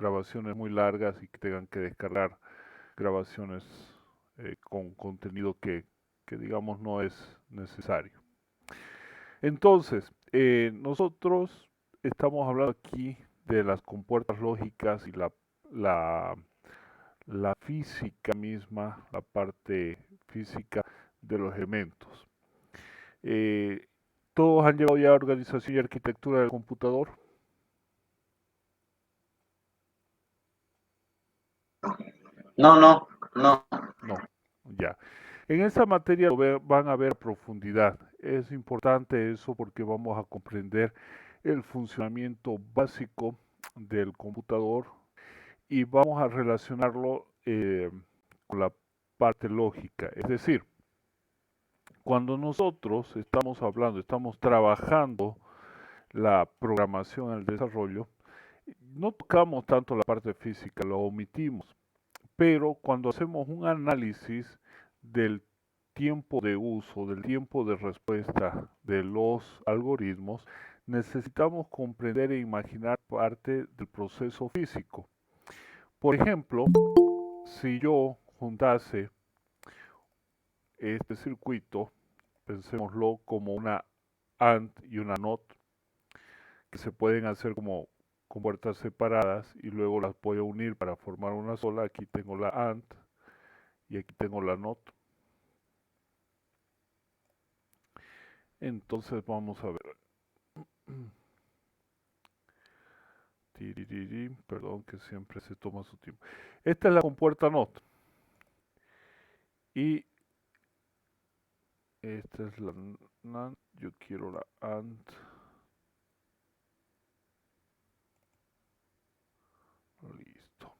grabaciones muy largas y que tengan que descargar grabaciones con contenido que digamos no es necesario. Entonces, nosotros estamos hablando aquí de las compuertas lógicas y la, la física misma, la parte física de los elementos. Eh, ¿Todos han llevado ya organización y arquitectura del computador? No. No, ya. En esta materia van a ver profundidad. Es importante eso porque vamos a comprender el funcionamiento básico del computador y vamos a relacionarlo con la parte lógica. Es decir, cuando nosotros estamos hablando, estamos trabajando la programación, el desarrollo, no tocamos tanto la parte física, lo omitimos. Pero cuando hacemos un análisis del tiempo de uso, del tiempo de respuesta de los algoritmos, necesitamos comprender e imaginar parte del proceso físico. Por ejemplo, si yo juntase este circuito, pensémoslo como una AND y una NOT, que se pueden hacer como con puertas separadas y luego las voy a unir para formar una sola. Aquí tengo la AND y aquí tengo la NOT. Entonces vamos a ver. Perdón que siempre se toma su tiempo. Esta es la compuerta NOT. Y esta es la NAND. Yo quiero la AND. Listo.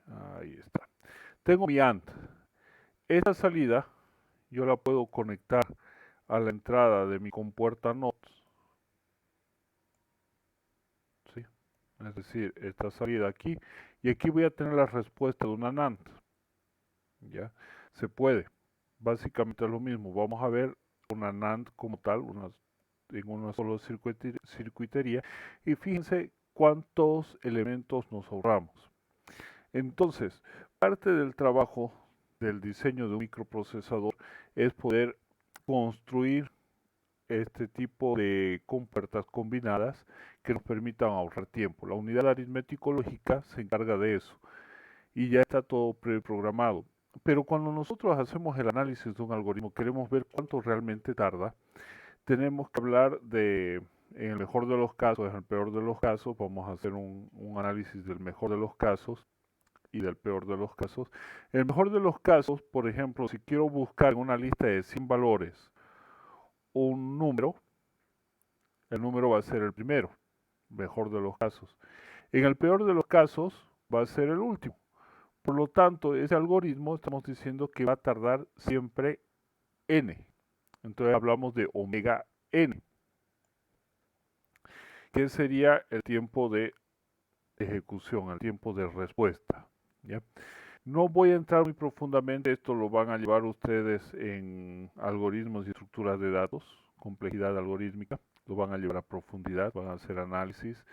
Ahí está. Tengo mi AND. Esta salida yo la puedo conectar a la entrada de mi compuerta NOT. ¿Sí? Es decir, esta salida aquí. Y aquí voy a tener la respuesta de una NAND. ¿Ya? Se puede. Básicamente es lo mismo. Vamos a ver una NAND como tal, en una sola circuitería. Y fíjense cuántos elementos nos ahorramos. Entonces, parte del trabajo del diseño de un microprocesador es poder construir este tipo de compuertas combinadas que nos permitan ahorrar tiempo. La unidad aritmético-lógica se encarga de eso y ya está todo preprogramado. Pero cuando nosotros hacemos el análisis de un algoritmo, queremos ver cuánto realmente tarda, tenemos que hablar de, en el mejor de los casos, en el peor de los casos, vamos a hacer un análisis del mejor de los casos y del peor de los casos. En el mejor de los casos, por ejemplo, si quiero buscar en una lista de 100 valores un número, el número va a ser el primero, mejor de los casos. En el peor de los casos, va a ser el último. Por lo tanto, ese algoritmo estamos diciendo que va a tardar siempre n. Entonces hablamos de omega n, que sería el tiempo de ejecución, el tiempo de respuesta. ¿Ya? No voy a entrar muy profundamente, esto lo van a llevar ustedes en algoritmos y estructuras de datos, complejidad algorítmica, lo van a llevar a profundidad, van a hacer análisis,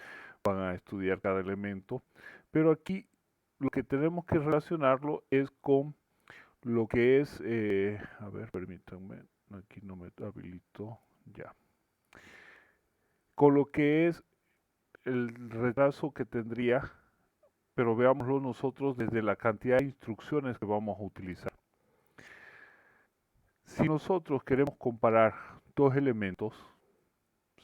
van a estudiar cada elemento, pero aquí lo que tenemos que relacionarlo es con lo que es, a ver, permítanme, aquí no me habilito, ya, con lo que es el retraso que tendría, pero veámoslo nosotros desde la cantidad de instrucciones que vamos a utilizar. Si nosotros queremos comparar dos elementos,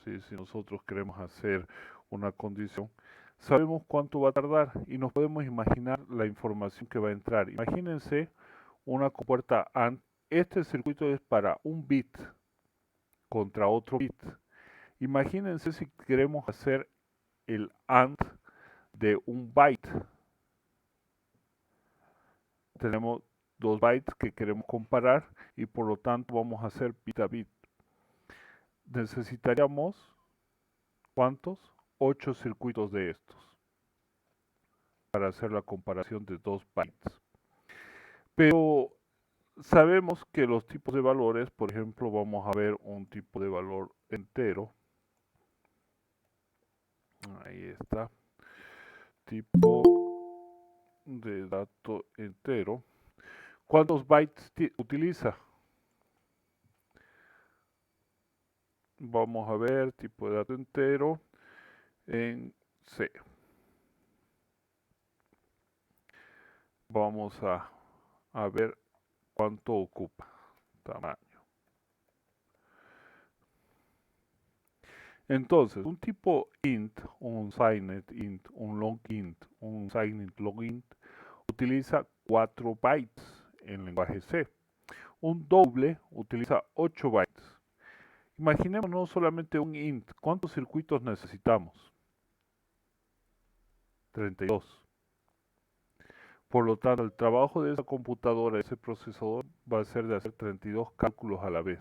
¿sí? Si nosotros queremos hacer una condición, sabemos cuánto va a tardar y nos podemos imaginar la información que va a entrar. Imagínense una compuerta AND. Este circuito es para un bit contra otro bit. Imagínense si queremos hacer el AND de un byte. Tenemos 2 bytes que queremos comparar y por lo tanto vamos a hacer bit a bit. Necesitaríamos, ¿cuántos? 8 circuitos de estos para hacer la comparación de 2 bytes. Pero sabemos que los tipos de valores, por ejemplo, vamos a ver un tipo de valor entero. Ahí está. Tipo de dato entero. ¿Cuántos bytes utiliza? Vamos a ver, tipo de dato entero en C. Vamos a ver cuánto ocupa. Tamaño. Entonces, un tipo int, un signed int, un long int, un signed long int, utiliza 4 bytes en lenguaje C. Un doble utiliza 8 bytes. Imaginemos no solamente un int. ¿Cuántos circuitos necesitamos? 32. Por lo tanto, el trabajo de esa computadora, ese procesador, va a ser de hacer 32 cálculos a la vez.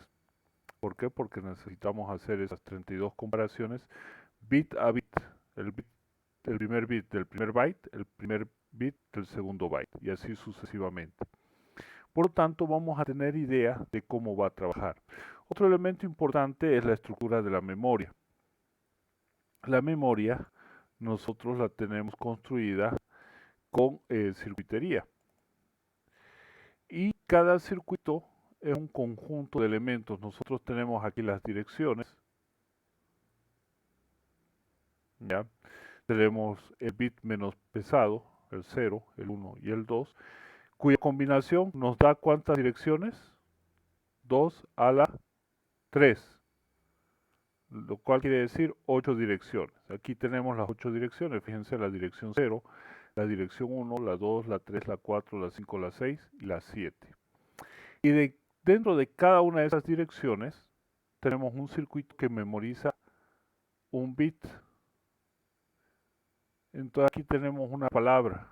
¿Por qué? Porque necesitamos hacer esas 32 comparaciones bit a bit. El primer bit del primer byte, el primer bit del segundo byte, y así sucesivamente. Por lo tanto, vamos a tener idea de cómo va a trabajar. Otro elemento importante es la estructura de la memoria. La memoria nosotros la tenemos construida con circuitería. Y cada circuito es un conjunto de elementos. Nosotros tenemos aquí las direcciones. ¿Ya? Tenemos el bit menos pesado, el 0, el 1 y el 2, cuya combinación nos da ¿cuántas direcciones? 2 a la 3, lo cual quiere decir 8 direcciones. Aquí tenemos las 8 direcciones, fíjense la dirección 0, la dirección 1, la 2, la 3, la 4, la 5, la 6 y la 7. Y dentro de cada una de esas direcciones tenemos un circuito que memoriza un bit. Entonces aquí tenemos una palabra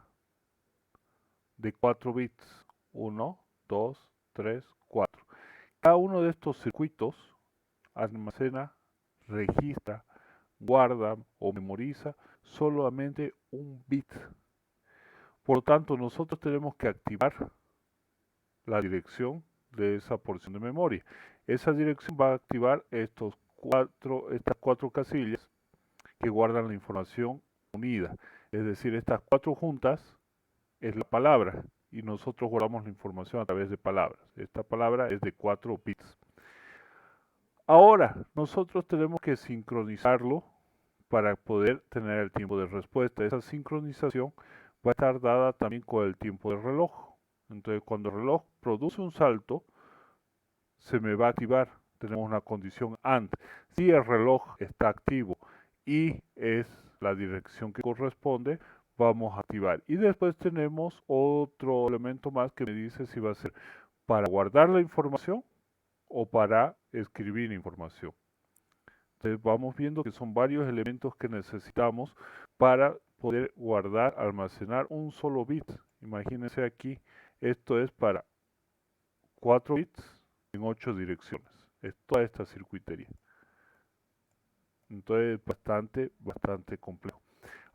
de 4 bits. 1, 2, 3, 4. Cada uno de estos circuitos almacena, registra, guarda o memoriza solamente un bit. Por lo tanto, nosotros tenemos que activar la dirección de esa porción de memoria. Esa dirección va a activar estas 4 casillas que guardan la información unida. Es decir, estas 4 juntas es la palabra y nosotros guardamos la información a través de palabras. Esta palabra es de 4 bits. Ahora, nosotros tenemos que sincronizarlo para poder tener el tiempo de respuesta. Esa sincronización va a estar dada también con el tiempo del reloj. Entonces, cuando el reloj produce un salto, se me va a activar. Tenemos una condición AND. Si el reloj está activo y es la dirección que corresponde, vamos a activar. Y después tenemos otro elemento más que me dice si va a ser para guardar la información o para escribir información. Entonces vamos viendo que son varios elementos que necesitamos para poder guardar, almacenar un solo bit. Imagínense aquí, esto es para 4 bits en 8 direcciones. Es toda esta circuitería. Entonces bastante complejo.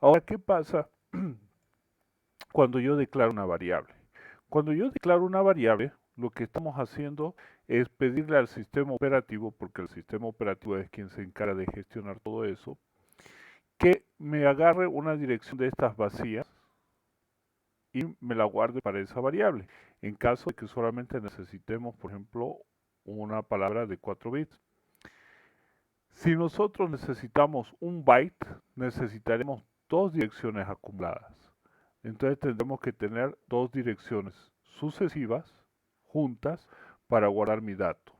Ahora, ¿qué pasa cuando yo declaro una variable? Cuando yo declaro una variable, lo que estamos haciendo es pedirle al sistema operativo, porque el sistema operativo es quien se encarga de gestionar todo eso, que me agarre una dirección de estas vacías y me la guarde para esa variable. En caso de que solamente necesitemos, por ejemplo, una palabra de 4 bits. Si nosotros necesitamos un byte, necesitaremos 2 direcciones acumuladas. Entonces tendremos que tener 2 direcciones sucesivas, juntas, para guardar mi dato.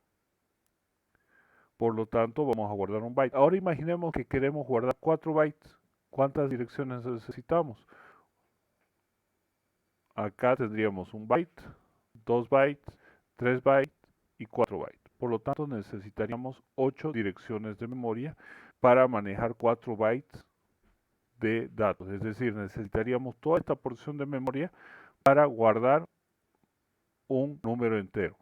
Por lo tanto, vamos a guardar un byte. Ahora imaginemos que queremos guardar 4 bytes. ¿Cuántas direcciones necesitamos? Acá tendríamos un byte, 2 bytes, 3 bytes y 4 bytes. Por lo tanto, necesitaríamos 8 direcciones de memoria para manejar 4 bytes de datos. Es decir, necesitaríamos toda esta porción de memoria para guardar un número entero.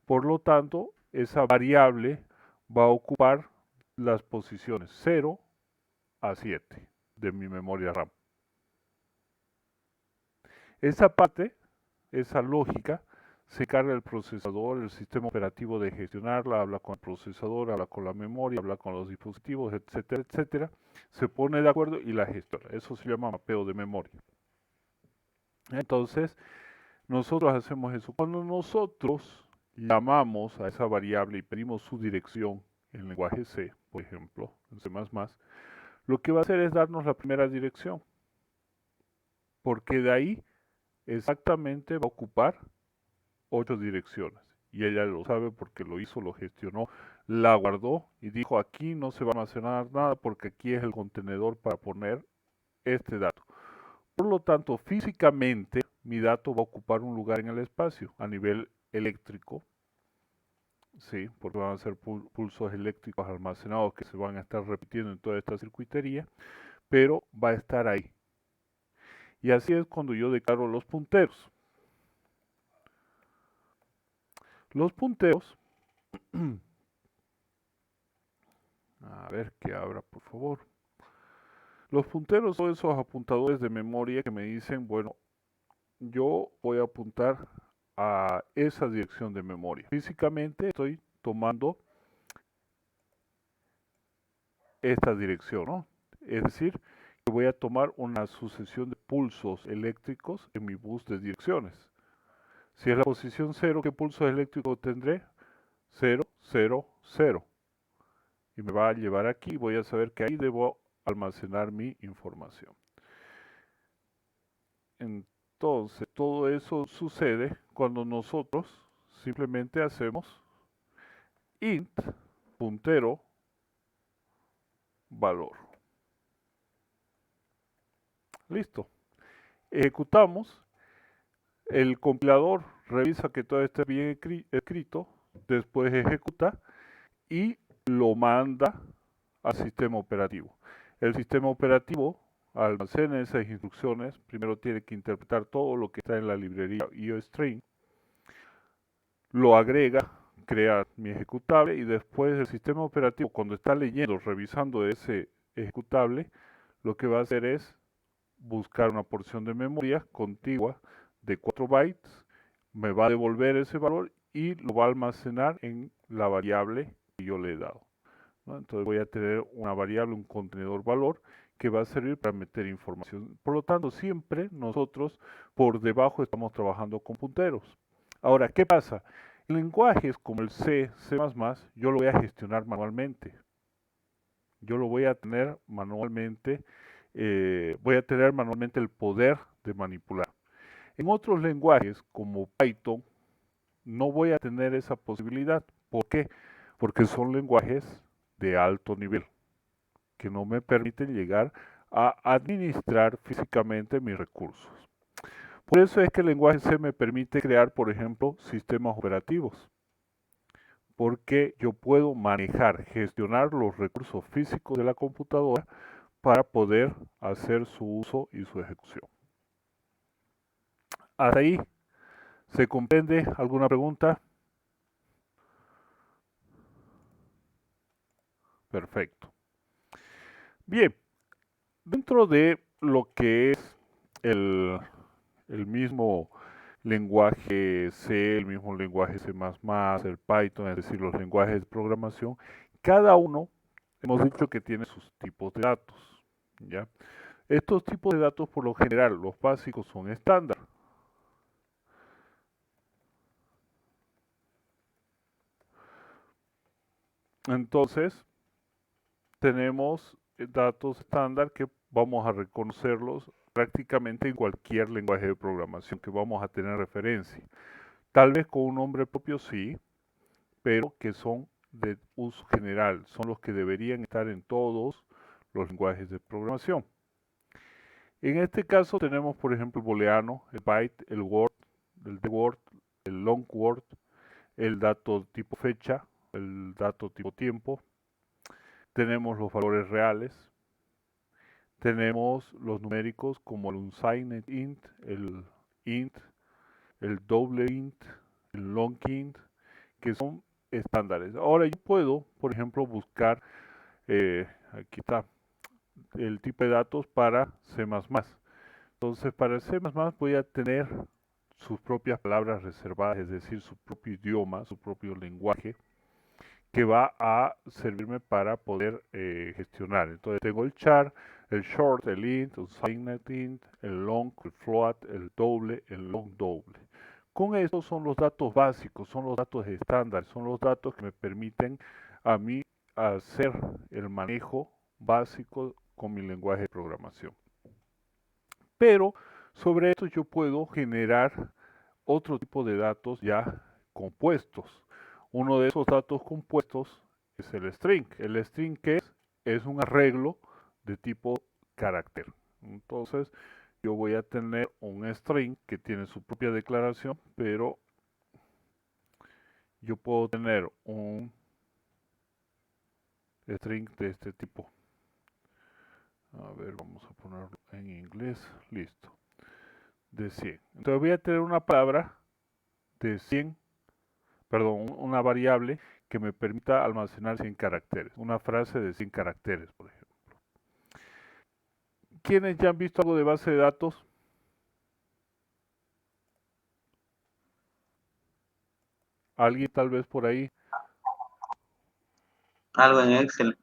Por lo tanto, esa variable va a ocupar las posiciones 0 a 7 de mi memoria RAM. Esa parte, esa lógica, se encarga el procesador, el sistema operativo de gestionarla, habla con el procesador, habla con la memoria, habla con los dispositivos, etcétera, etcétera. Se pone de acuerdo y la gestiona. Eso se llama mapeo de memoria. Entonces, nosotros hacemos eso. Cuando nosotros llamamos a esa variable y pedimos su dirección en lenguaje C, por ejemplo, en C++, lo que va a hacer es darnos la primera dirección, porque de ahí exactamente va a ocupar 8 direcciones. Y ella lo sabe porque lo hizo, lo gestionó, la guardó y dijo aquí no se va a almacenar nada porque aquí es el contenedor para poner este dato. Por lo tanto, físicamente mi dato va a ocupar un lugar en el espacio a nivel eléctrico, sí, porque van a ser pulsos eléctricos almacenados que se van a estar repitiendo en toda esta circuitería, pero va a estar ahí. Y así es cuando yo declaro los punteros. Los punteros, a ver que abra por favor. Los punteros son esos apuntadores de memoria que me dicen, bueno, yo voy a apuntar a esa dirección de memoria. Físicamente estoy tomando esta dirección, ¿no? Es decir, que voy a tomar una sucesión de pulsos eléctricos en mi bus de direcciones. Si es la posición 0, ¿qué pulsos eléctricos tendré? 0, 0, 0. Y me va a llevar aquí, voy a saber que ahí debo almacenar mi información. Entonces, todo eso sucede cuando nosotros simplemente hacemos int puntero valor. Listo. Ejecutamos. El compilador revisa que todo esté bien escrito, después ejecuta y lo manda al sistema operativo. El sistema operativo almacena esas instrucciones, primero tiene que interpretar todo lo que está en la librería IOString, lo agrega, crea mi ejecutable y después el sistema operativo cuando está leyendo, revisando ese ejecutable, lo que va a hacer es buscar una porción de memoria contigua de 4 bytes, me va a devolver ese valor y lo va a almacenar en la variable que yo le he dado, ¿no? Entonces voy a tener una variable, un contenedor valor que va a servir para meter información. Por lo tanto, siempre nosotros por debajo estamos trabajando con punteros. Ahora, ¿qué pasa? Lenguajes como el C, C++, yo lo voy a gestionar manualmente. Yo lo voy a tener manualmente, voy a tener manualmente el poder de manipular. En otros lenguajes como Python no voy a tener esa posibilidad. ¿Por qué? Porque son lenguajes de alto nivel que no me permiten llegar a administrar físicamente mis recursos. Por eso es que el lenguaje C me permite crear, por ejemplo, sistemas operativos, porque yo puedo manejar, gestionar los recursos físicos de la computadora para poder hacer su uso y su ejecución. Hasta ahí, ¿se comprende? ¿Alguna pregunta? Perfecto. Bien, dentro de lo que es el mismo lenguaje C, el mismo lenguaje C++, el Python, es decir, los lenguajes de programación, cada uno hemos dicho que tiene sus tipos de datos, ¿ya? Estos tipos de datos, por lo general, los básicos son estándar. Entonces, tenemos datos estándar que vamos a reconocerlos prácticamente en cualquier lenguaje de programación que vamos a tener referencia. Tal vez con un nombre propio sí, pero que son de uso general, son los que deberían estar en todos los lenguajes de programación. En este caso tenemos, por ejemplo, el booleano, el byte, el word, el dword, el long word, el dato tipo fecha, el dato tipo tiempo. Tenemos los valores reales. Tenemos los numéricos como el unsigned int, el double int, el long int, que son estándares. Ahora yo puedo, por ejemplo, buscar, aquí está, el tipo de datos para C++. Entonces para C++ voy a tener sus propias palabras reservadas, es decir, su propio idioma, su propio lenguaje, que va a servirme para poder gestionar. Entonces tengo el char, el short, el int, el signet int, el long, el float, el doble, el long doble. Con estos son los datos básicos, son los datos estándar, son los datos que me permiten a mí hacer el manejo básico con mi lenguaje de programación. Pero sobre esto yo puedo generar otro tipo de datos ya compuestos. Uno de esos datos compuestos es el string. El string, ¿qué es? Es un arreglo de tipo carácter. Entonces yo voy a tener un string que tiene su propia declaración, pero yo puedo tener un string de este tipo. A ver, vamos a ponerlo en inglés. Listo. De 100. Entonces voy a tener una palabra de 100, perdón, una variable que me permita almacenar 100 caracteres. Una frase de 100 caracteres, por ejemplo. ¿Quiénes ya han visto algo de base de datos? ¿Alguien tal vez por ahí? Algo en Excel,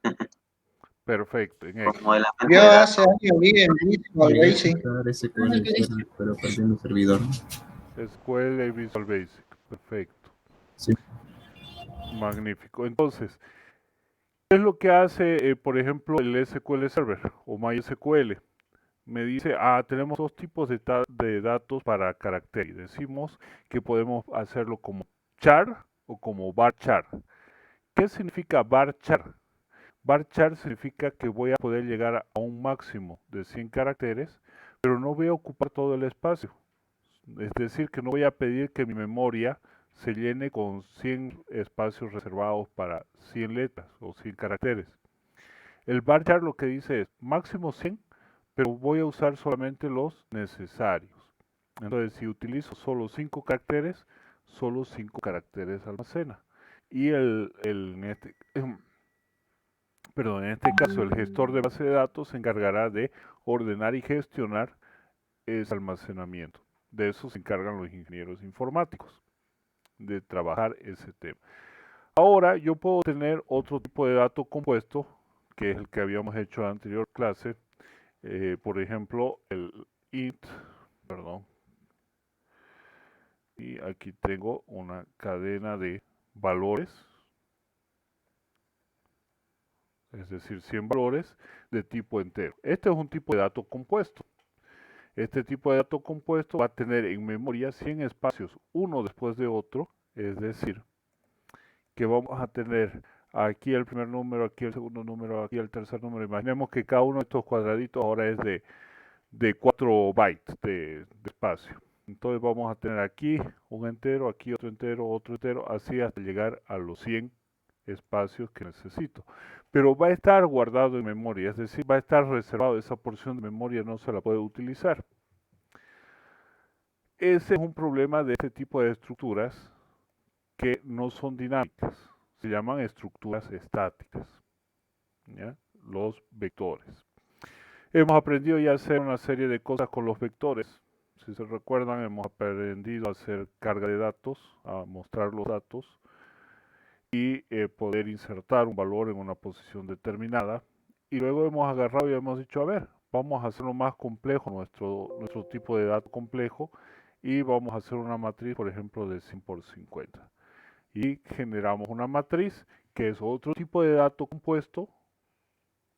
Perfecto, en Excel. como elemento Yo de datos. hace años vi en Visual Llegué a Basic. usar SQL Server, pero perdí mi servidor. SQL y Visual Basic. Perfecto. Sí. Magnífico. Entonces, ¿qué es lo que hace, por ejemplo, el SQL Server o MySQL? Me dice, tenemos dos tipos de datos para carácter. Y decimos que podemos hacerlo como char o como varchar. ¿Qué significa varchar? Varchar significa que voy a poder llegar a un máximo de 100 caracteres, pero no voy a ocupar todo el espacio. Es decir, que no voy a pedir que mi memoria se llene con 100 espacios reservados para 100 letras o 100 caracteres. El varchar lo que dice es máximo 100, pero voy a usar solamente los necesarios. Entonces, si utilizo solo 5 caracteres, solo 5 caracteres almacena. Y en este caso, el gestor de base de datos se encargará de ordenar y gestionar ese almacenamiento. De eso se encargan los ingenieros informáticos, de trabajar ese tema. Ahora yo puedo tener otro tipo de dato compuesto, que es el que habíamos hecho en la anterior clase. Por ejemplo, el int, perdón. Y aquí tengo una cadena de valores, es decir, 100 valores de tipo entero. Este es un tipo de dato compuesto. Este tipo de dato compuesto va a tener en memoria 100 espacios, uno después de otro, es decir, que vamos a tener aquí el primer número, aquí el segundo número, aquí el tercer número. Imaginemos que cada uno de estos cuadraditos ahora es de 4 bytes de espacio. Entonces vamos a tener aquí un entero, aquí otro entero, así hasta llegar a los 100 espacios que necesito. Pero va a estar guardado en memoria, es decir, va a estar reservado, esa porción de memoria no se la puede utilizar. Ese es un problema de este tipo de estructuras que no son dinámicas, se llaman estructuras estáticas, ¿ya? Los vectores. Hemos aprendido ya a hacer una serie de cosas con los vectores. Si se recuerdan, hemos aprendido a hacer carga de datos, a mostrar los datos y poder insertar un valor en una posición determinada. Y luego hemos agarrado y hemos dicho, a ver, vamos a hacerlo más complejo, nuestro tipo de dato complejo, y vamos a hacer una matriz, por ejemplo, de 100 por 50. Y generamos una matriz que es otro tipo de dato compuesto.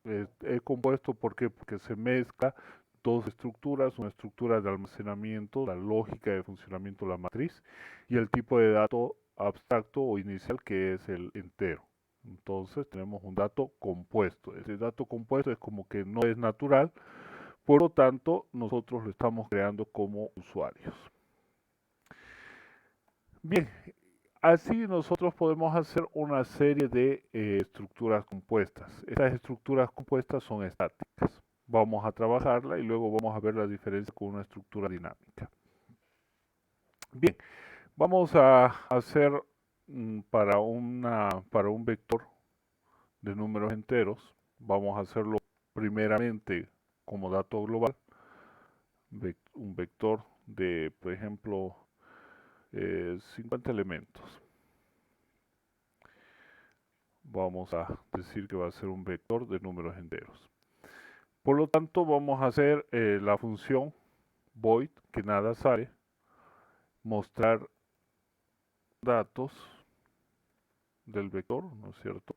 Es compuesto ¿por qué? Porque se mezcla dos estructuras, una estructura de almacenamiento, la lógica de funcionamiento de la matriz, y el tipo de dato abstracto o inicial que es el entero. Entonces tenemos un dato compuesto. Ese dato compuesto es como que no es natural, por lo tanto nosotros lo estamos creando como usuarios. Bien, así nosotros podemos hacer una serie de estructuras compuestas. Estas estructuras compuestas son estáticas. Vamos a trabajarla y luego vamos a ver la diferencia con una estructura dinámica. Bien, vamos a hacer para un vector de números enteros, vamos a hacerlo primeramente como dato global, un vector de, por ejemplo, 50 elementos. Vamos a decir que va a ser un vector de números enteros. Por lo tanto, vamos a hacer la función void, que nada sale, mostrar datos del vector, ¿no es cierto?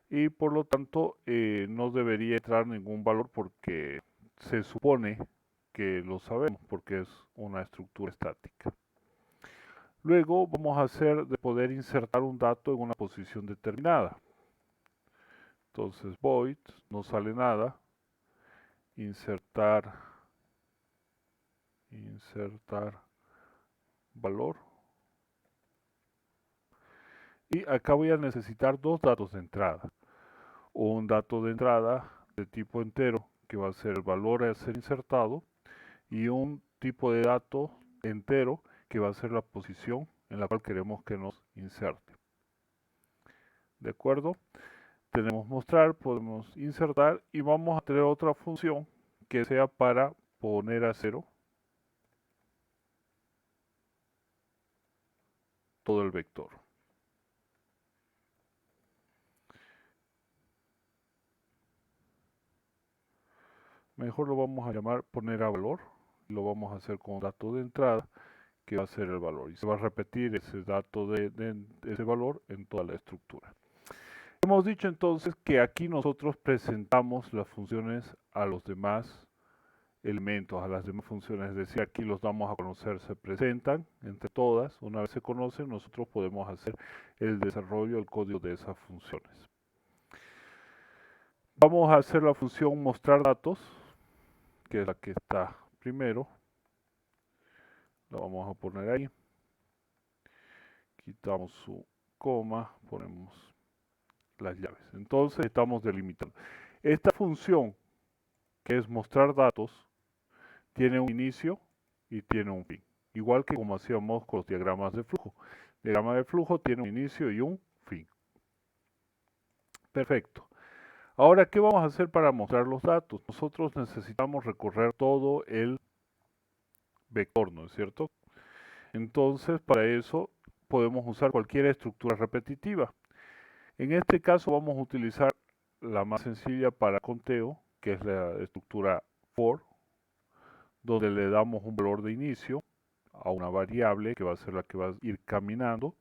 Y por lo tanto, no debería entrar ningún valor porque se supone que lo sabemos, porque es una estructura estática. Luego vamos a hacer de poder insertar un dato en una posición determinada. Entonces void, no sale nada, insertar valor. Y acá voy a necesitar dos datos de entrada. Un dato de entrada de tipo entero, que va a ser el valor a ser insertado, y un tipo de dato entero, que va a ser la posición en la cual queremos que nos inserte. ¿De acuerdo? Tenemos mostrar, podemos insertar y vamos a tener otra función que sea para poner a cero todo el vector. Mejor lo vamos a llamar poner a valor. Lo vamos a hacer con dato de entrada, que va a ser el valor. Y se va a repetir ese dato de ese valor en toda la estructura. Hemos dicho entonces que aquí nosotros presentamos las funciones a los demás elementos, a las demás funciones, es decir, aquí los damos a conocer, se presentan entre todas, una vez se conocen, nosotros podemos hacer el desarrollo, el código de esas funciones. Vamos a hacer la función mostrar datos, que es la que está primero, la vamos a poner ahí, quitamos su coma, ponemos las llaves, entonces estamos delimitando. Esta función, que es mostrar datos, tiene un inicio y tiene un fin. Igual que como hacíamos con los diagramas de flujo. El diagrama de flujo tiene un inicio y un fin. Perfecto. Ahora, ¿qué vamos a hacer para mostrar los datos? Nosotros necesitamos recorrer todo el vector, ¿no es cierto? Entonces, para eso podemos usar cualquier estructura repetitiva. En este caso vamos a utilizar la más sencilla para conteo, que es la estructura for, donde le damos un valor de inicio a una variable que va a ser la que va a ir caminando.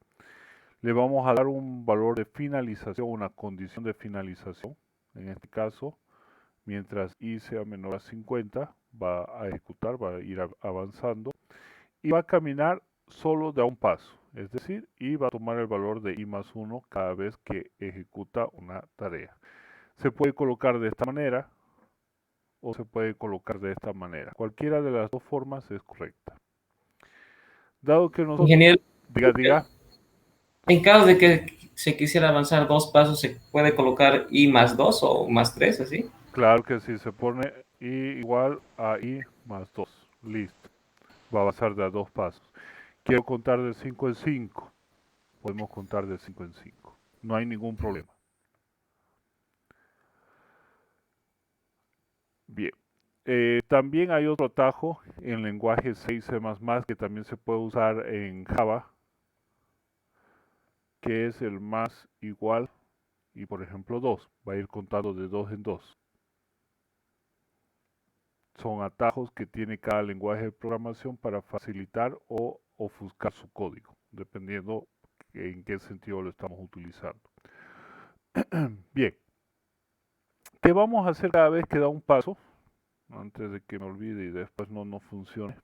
Le vamos a dar un valor de finalización, una condición de finalización. En este caso, mientras i sea menor a 50, va a ejecutar, va a ir avanzando y va a caminar solo de a un paso. Es decir, i va a tomar el valor de i más 1 cada vez que ejecuta una tarea. Se puede colocar de esta manera o se puede colocar de esta manera. Cualquiera de las dos formas es correcta. Dado que nosotros... Ingeniero, Diga. en caso de que se quisiera avanzar dos pasos, ¿se puede colocar i más 2 o más 3, así? Claro que sí, se pone i igual a i más 2. Listo. Va a avanzar de a dos pasos. Quiero contar de 5 en 5. Podemos contar de 5 en 5. No hay ningún problema. Bien. También hay otro atajo en lenguaje C y C++ que también se puede usar en Java, que es el más igual y por ejemplo 2. Va a ir contando de 2 en 2. Son atajos que tiene cada lenguaje de programación para facilitar o ofuscar su código, dependiendo en qué sentido lo estamos utilizando. Bien, ¿qué vamos a hacer cada vez que da un paso? Antes de que me olvide y después no funcione,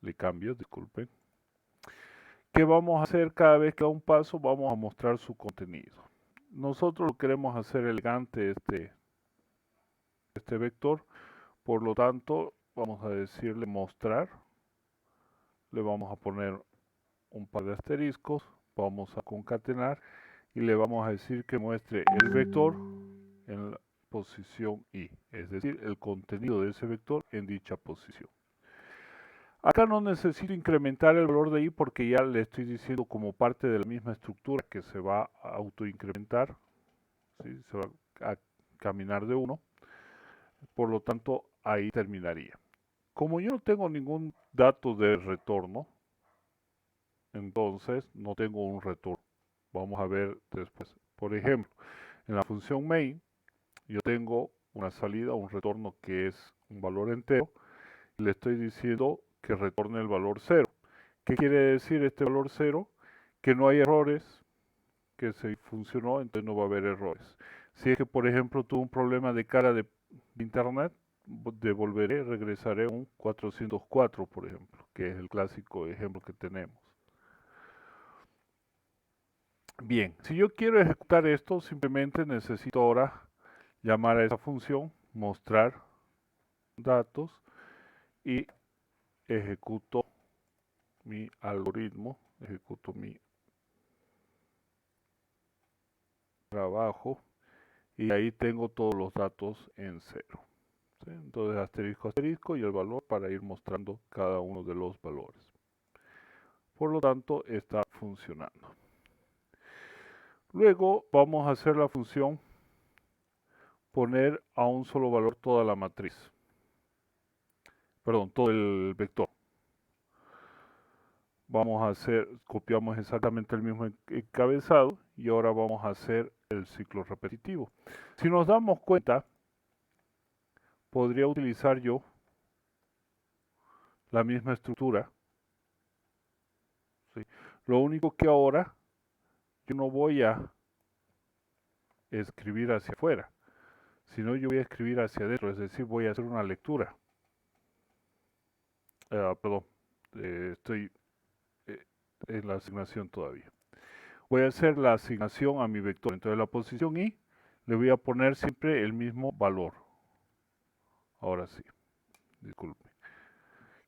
le cambio, disculpen. ¿Qué vamos a hacer cada vez que da un paso? Vamos a mostrar su contenido. Nosotros lo queremos hacer elegante este vector, por lo tanto vamos a decirle mostrar, le vamos a poner un par de asteriscos, vamos a concatenar y le vamos a decir que muestre el vector en la posición i, es decir, el contenido de ese vector en dicha posición. Acá no necesito incrementar el valor de i porque ya le estoy diciendo como parte de la misma estructura que se va a autoincrementar, ¿sí? Se va a caminar de 1, por lo tanto ahí terminaría. Como yo no tengo ningún dato de retorno, entonces no tengo un retorno. Vamos a ver después. Por ejemplo, en la función main, yo tengo una salida, un retorno que es un valor entero, y le estoy diciendo que retorne el valor 0. ¿Qué quiere decir este valor 0? Que no hay errores, que se funcionó, entonces no va a haber errores. Si es que, por ejemplo, tuve un problema de cara de internet, devolveré, regresaré un 404, por ejemplo, que es el clásico ejemplo que tenemos. Bien, si yo quiero ejecutar esto, simplemente necesito ahora llamar a esa función, mostrar datos, y ejecuto mi algoritmo, ejecuto mi trabajo, y ahí tengo todos los datos en 0. ¿Sí? Entonces asterisco, asterisco y el valor para ir mostrando cada uno de los valores. Por lo tanto, está funcionando. Luego vamos a hacer la función poner a un solo valor toda la matriz. Perdón, todo el vector. Vamos a hacer, copiamos exactamente el mismo encabezado y ahora vamos a hacer el ciclo repetitivo. Si nos damos cuenta, podría utilizar yo la misma estructura. ¿Sí? Lo único que ahora yo no voy a escribir hacia afuera, sino yo voy a escribir hacia adentro, es decir, voy a hacer una lectura. Perdón, estoy en la asignación todavía. Voy a hacer la asignación a mi vector, entonces la posición i le voy a poner siempre el mismo valor. Ahora sí, disculpe.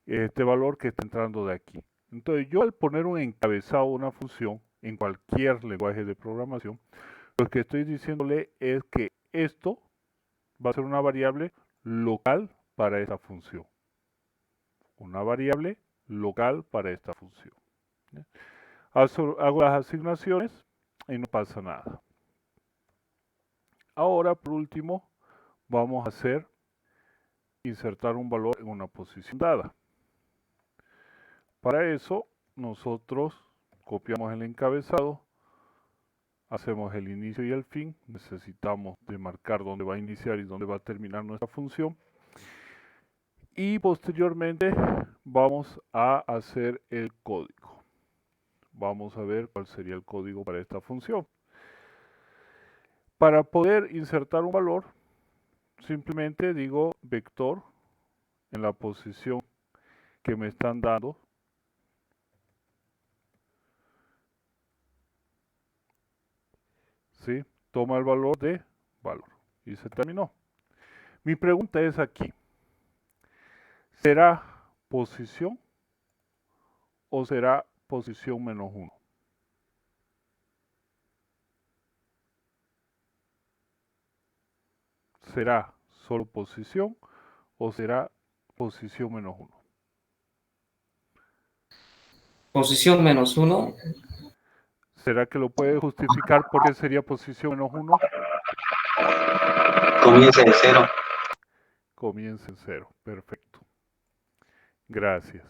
Este valor que está entrando de aquí. Entonces yo al poner un encabezado, una función, en cualquier lenguaje de programación, lo que estoy diciéndole es que esto va a ser una variable local para esta función. Una variable local para esta función. Hago las asignaciones y no pasa nada. Ahora, por último, vamos a hacer insertar un valor en una posición dada. Para eso, nosotros copiamos el encabezado, hacemos el inicio y el fin, necesitamos demarcar dónde va a iniciar y dónde va a terminar nuestra función. Y posteriormente vamos a hacer el código. Vamos a ver cuál sería el código para esta función. Para poder insertar un valor, simplemente digo vector en la posición que me están dando. ¿Sí? Toma el valor de valor. Y se terminó. Mi pregunta es aquí. ¿Será posición o será posición menos 1? ¿Será solo posición o será posición menos 1? Posición -1. ¿Será que lo puede justificar por qué sería posición menos 1? Comienza en 0. Comienza en 0. Perfecto. Gracias.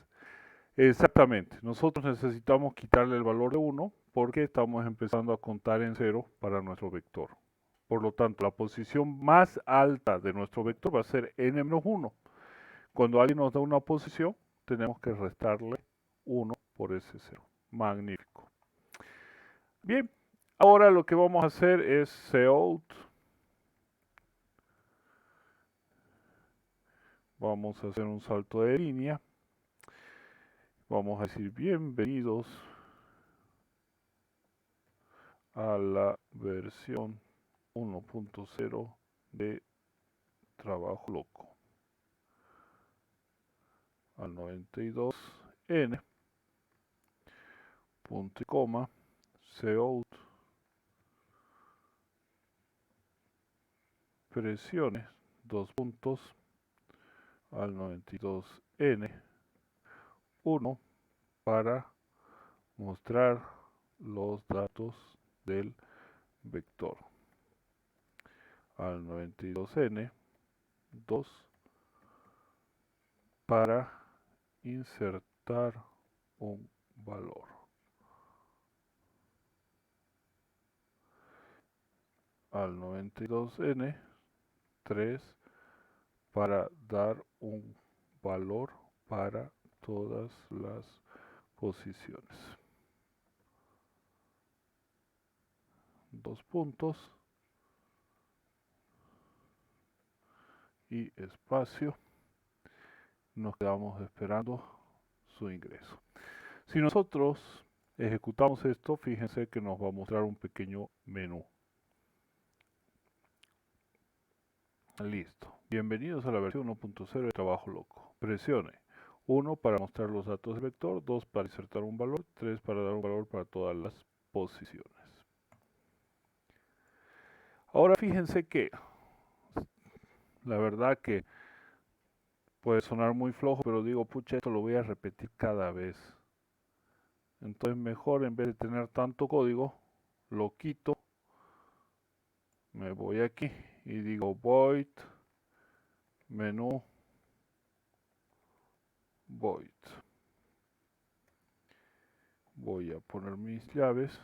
Exactamente. Nosotros necesitamos quitarle el valor de 1 porque estamos empezando a contar en 0 para nuestro vector. Por lo tanto, la posición más alta de nuestro vector va a ser n-1. Cuando alguien nos da una posición, tenemos que restarle 1 por ese 0. Magnífico. Bien, ahora lo que vamos a hacer es cout. Vamos a hacer un salto de línea. Vamos a decir bienvenidos a la versión 1.0 de trabajo loco. Al 92n, punto y coma, cout, presiones, 2 puntos, al 92n, 1, para mostrar los datos del vector. Al 92n, 2, para insertar un valor. al 92N 3 para dar un valor para todas las posiciones. 2 puntos y espacio. Nos quedamos esperando su ingreso. Si nosotros ejecutamos esto, fíjense que nos va a mostrar un pequeño menú. Listo. Bienvenidos a la versión 1.0 de Trabajo Loco. Presione 1 para mostrar los datos del vector, 2 para insertar un valor, 3 para dar un valor para todas las posiciones. Ahora fíjense que la verdad que puede sonar muy flojo, pero digo, pucha, esto lo voy a repetir cada vez. Entonces mejor, en vez de tener tanto código, lo quito. Me voy aquí y digo void menú void. Voy a poner mis llaves.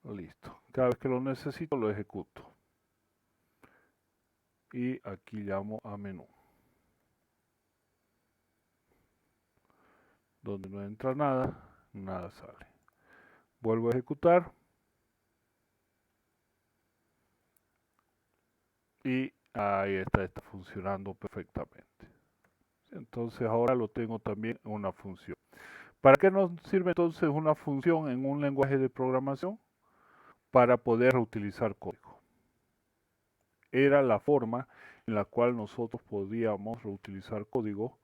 Listo. Cada vez que lo necesito lo ejecuto. Y aquí llamo a menú. Donde no entra nada, nada sale. Vuelvo a ejecutar. Y ahí está funcionando perfectamente. Entonces ahora lo tengo también en una función. ¿Para qué nos sirve entonces una función en un lenguaje de programación? Para poder reutilizar código. Era la forma en la cual nosotros podíamos reutilizar código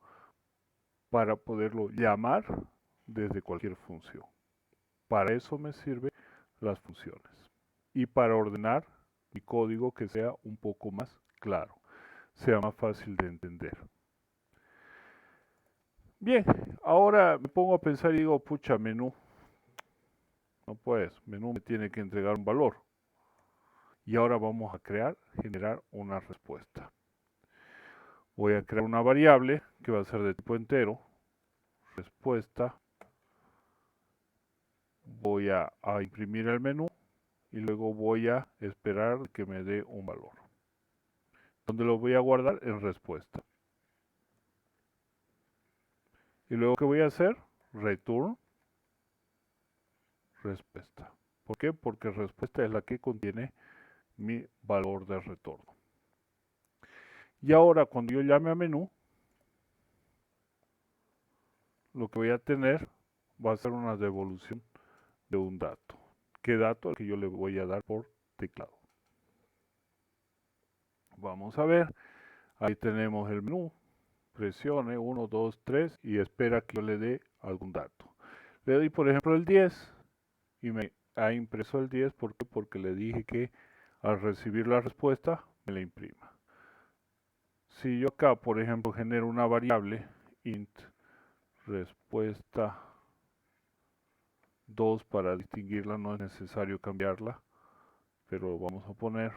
para poderlo llamar desde cualquier función. Para eso me sirven las funciones. Y para ordenar mi código que sea un poco más claro, sea más fácil de entender. Bien, ahora me pongo a pensar y digo, pucha, menú. No puedes, menú me tiene que entregar un valor. Y ahora vamos a generar una respuesta. Voy a crear una variable que va a ser de tipo entero, respuesta. Voy a imprimir el menú y luego voy a esperar que me dé un valor. ¿Dónde lo voy a guardar? En respuesta. Y luego, ¿qué voy a hacer? Return respuesta. ¿Por qué? Porque respuesta es la que contiene mi valor de retorno. Y ahora, cuando yo llame a menú, lo que voy a tener va a ser una devolución de un dato. ¿Qué dato? El que yo le voy a dar por teclado. Vamos a ver. Ahí tenemos el menú. Presione 1, 2, 3 y espera que yo le dé algún dato. Le doy, por ejemplo, el 10 y me ha impreso el 10. ¿Por qué? Porque le dije que al recibir la respuesta me la imprima. Si yo acá, por ejemplo, genero una variable int respuesta 2 para distinguirla, no es necesario cambiarla, pero vamos a poner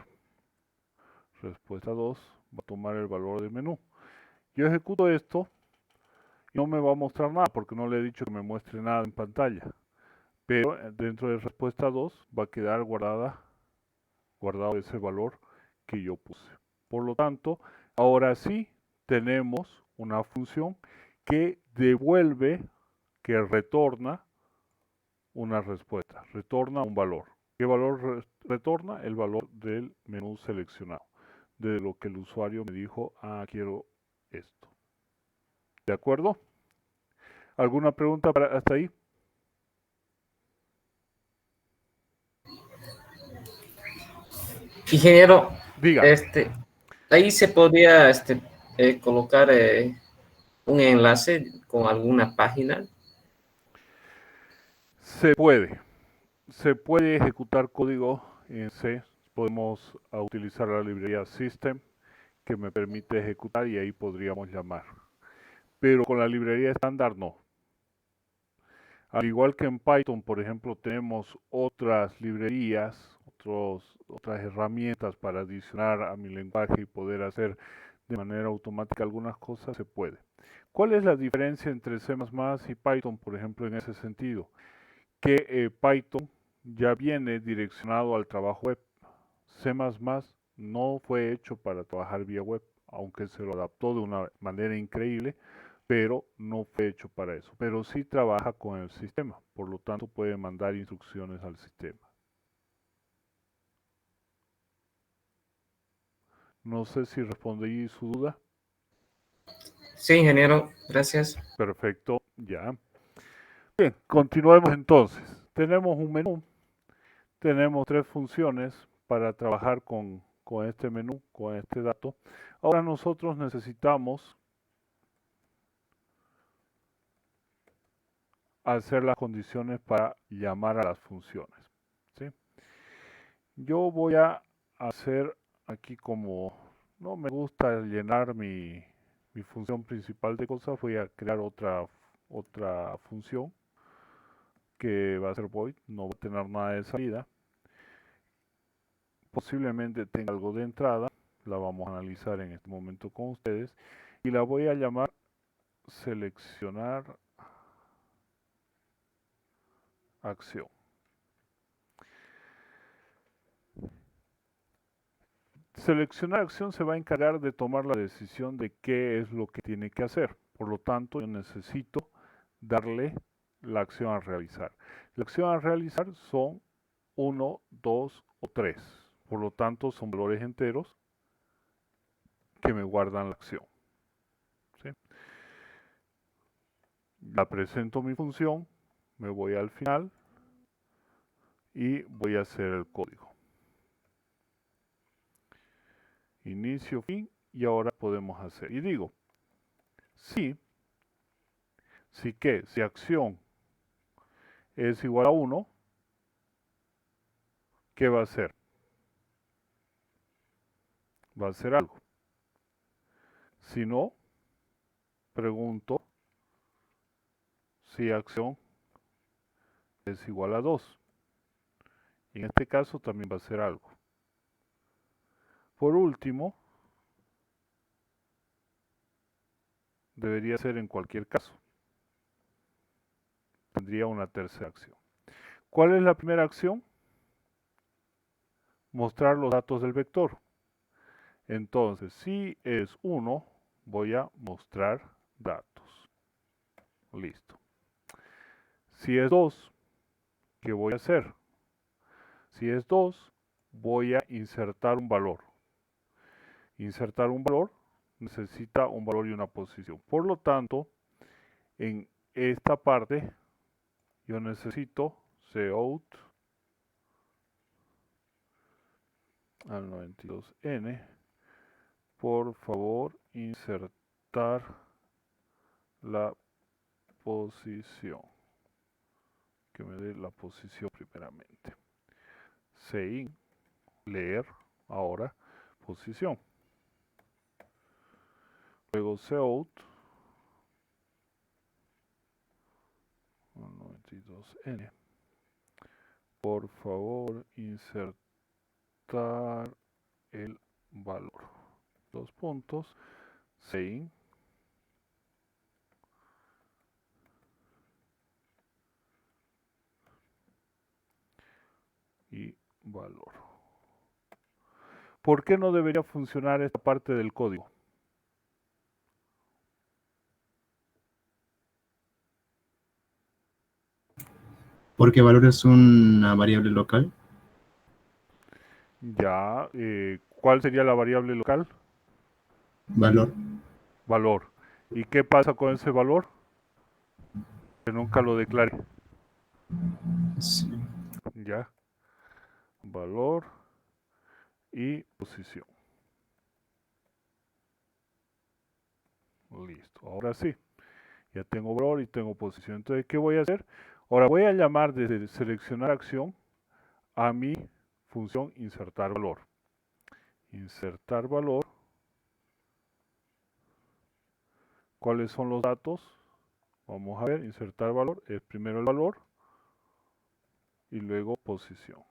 respuesta 2, va a tomar el valor del menú. Yo ejecuto esto y no me va a mostrar nada porque no le he dicho que me muestre nada en pantalla, pero dentro de respuesta 2 va a quedar guardado ese valor que yo puse. Por lo tanto, ahora sí tenemos una función que devuelve, que retorna una respuesta, retorna un valor. ¿Qué valor retorna? El valor del menú seleccionado, de lo que el usuario me dijo, quiero esto. ¿De acuerdo? ¿Alguna pregunta hasta ahí? Ingeniero, Diga. ahí se podría colocar un enlace con alguna página. Se puede ejecutar código en C. Podemos utilizar la librería System que me permite ejecutar y ahí podríamos llamar. Pero con la librería estándar no. Al igual que en Python, por ejemplo, tenemos otras librerías, otras herramientas para adicionar a mi lenguaje y poder hacer de manera automática algunas cosas, se puede. ¿Cuál es la diferencia entre C++ y Python, por ejemplo, en ese sentido? Que Python ya viene direccionado al trabajo web, C++ no fue hecho para trabajar vía web, aunque se lo adaptó de una manera increíble, pero no fue hecho para eso. Pero sí trabaja con el sistema, por lo tanto puede mandar instrucciones al sistema. No sé si respondí su duda. Sí, ingeniero, gracias. Perfecto, ya. Bien, continuemos entonces. Tenemos un menú, tenemos 3 funciones para trabajar con este menú, con este dato. Ahora nosotros necesitamos hacer las condiciones para llamar a las funciones, ¿sí? Yo voy a hacer aquí, como no me gusta llenar mi función principal de cosas, voy a crear otra función que va a ser void, no va a tener nada de salida. Posiblemente tenga algo de entrada, la vamos a analizar en este momento con ustedes, y la voy a llamar seleccionar acción. Seleccionar acción se va a encargar de tomar la decisión de qué es lo que tiene que hacer. Por lo tanto, yo necesito darle la acción a realizar. La acción a realizar son 1, 2 o 3. Por lo tanto, son valores enteros que me guardan la acción, ¿sí? La presento mi función, me voy al final y voy a hacer el código. Inicio, fin, y ahora podemos hacer. Y digo, si acción es igual a 1, ¿qué va a hacer? Va a hacer algo. Si no, pregunto si acción es igual a 2. Y en este caso también va a hacer algo. Por último, debería ser en cualquier caso. Tendría una tercera acción. ¿Cuál es la primera acción? Mostrar los datos del vector. Entonces, si es 1, voy a mostrar datos. Listo. Si es 2, ¿qué voy a hacer? Si es 2, voy a insertar un valor. Insertar un valor necesita un valor y una posición. Por lo tanto, en esta parte yo necesito cout al 92n. Por favor, insertar la posición. Que me dé la posición primeramente. Sein, leer, ahora, posición. Luego cout 92n. Por favor, insertar el valor. 2 puntos. Sein. Y valor. ¿Por qué no debería funcionar esta parte del código? Porque valor es una variable local. Ya, ¿cuál sería la variable local? Valor. Valor. ¿Y qué pasa con ese valor? Que nunca lo declare. Sí. Ya. Valor y posición. Listo. Ahora sí. Ya tengo valor y tengo posición. Entonces, ¿qué voy a hacer? Ahora voy a llamar desde seleccionar acción a mi función insertar valor. Insertar valor. ¿Cuáles son los datos? Vamos a ver, insertar valor. Es primero el valor y luego posición.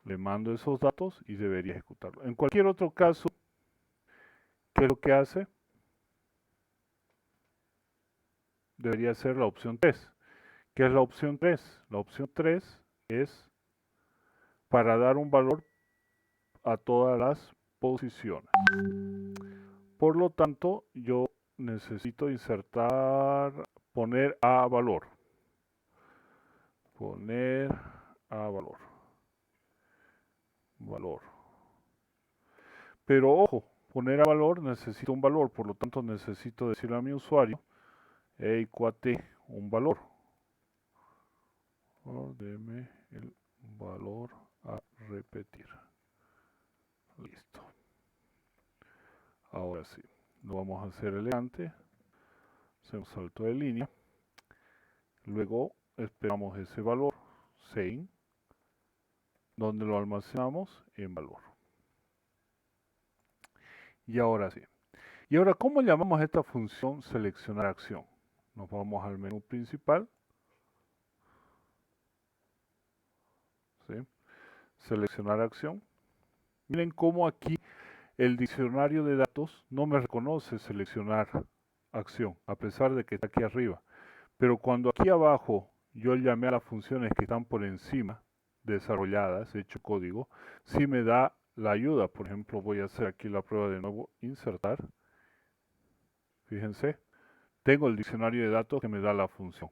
Le mando esos datos y debería ejecutarlo. En cualquier otro caso, ¿qué es lo que hace? Debería ser la opción 3, ¿Qué es la opción 3? La opción 3 es para dar un valor a todas las posiciones. Por lo tanto, yo necesito insertar, poner a valor. Poner a valor. Valor. Pero ojo, poner a valor necesito un valor, por lo tanto necesito decirle a mi usuario, hey cuate, un valor. Deme el valor a repetir. Listo. Ahora sí, lo vamos a hacer elegante. Hacemos salto de línea. Luego esperamos ese valor, sein, donde lo almacenamos en valor. Y ahora sí. Y ahora, ¿cómo llamamos a esta función seleccionar acción? Nos vamos al menú principal. ¿Sí? Seleccionar acción. Miren cómo aquí el diccionario de datos no me reconoce seleccionar acción, a pesar de que está aquí arriba. Pero cuando aquí abajo yo llamé a las funciones que están por encima, desarrolladas, hecho código, sí me da la ayuda. Por ejemplo, voy a hacer aquí la prueba de nuevo, insertar. Fíjense, tengo el diccionario de datos que me da la función.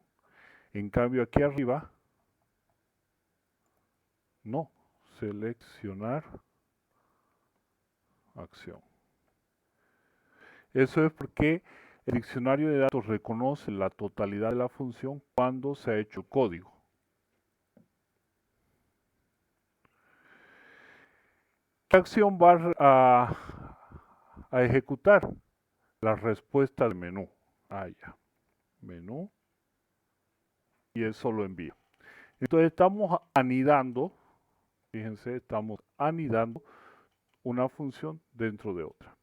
En cambio aquí arriba, no, seleccionar acción. Eso es porque el diccionario de datos reconoce la totalidad de la función cuando se ha hecho código. ¿Qué acción va a ejecutar? La respuesta del menú. Ya. Menú. Y eso lo envía. Entonces estamos anidando, fíjense, estamos anidando una función dentro de otra.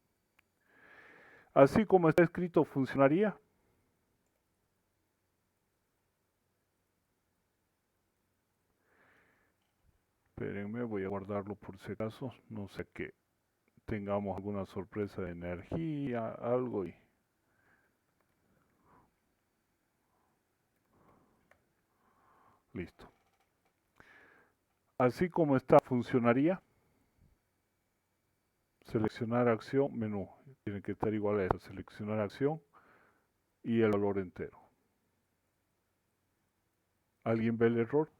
Así como está escrito, funcionaría. Espérenme, voy a guardarlo por si acaso, no sé que tengamos alguna sorpresa de energía, algo y... Listo. Así como está, funcionaría. Seleccionar acción, menú. Tiene que estar igual a eso. Seleccionar acción y el valor entero. ¿Alguien ve el error?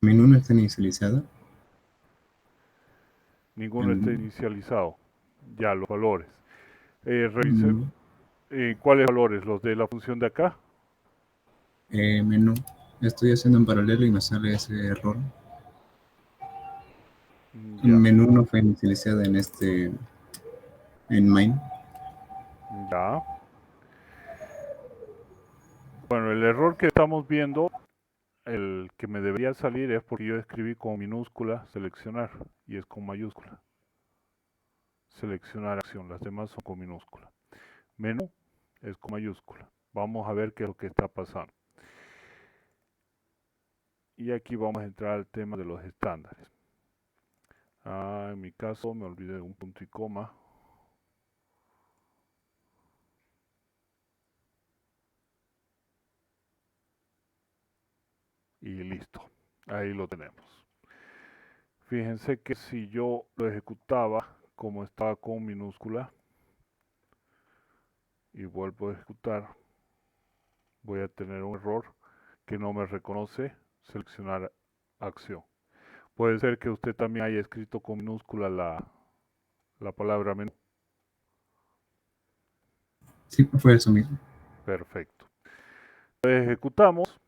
Menú no está inicializado. Ninguno está inicializado. Ya, los valores. Revise. Menú. ¿Cuáles valores? ¿Los de la función de acá? Menú. Estoy haciendo en paralelo y me sale ese error. Ya, Menú no fue inicializado en main. ya. Bueno, el error que estamos viendo, el que me debería salir es porque yo escribí con minúscula seleccionar y es con mayúscula. Seleccionar acción, las demás son con minúscula. Menú es con mayúscula. Vamos a ver qué es lo que está pasando. Y aquí vamos a entrar al tema de los estándares. En mi caso me olvidé de un punto y coma. Y listo. Ahí lo tenemos. Fíjense que si yo lo ejecutaba como estaba con minúscula y vuelvo a ejecutar, voy a tener un error que no me reconoce seleccionar acción. Puede ser que usted también haya escrito con minúscula la palabra menú. Sí, fue eso mismo. Perfecto. Ejecutamos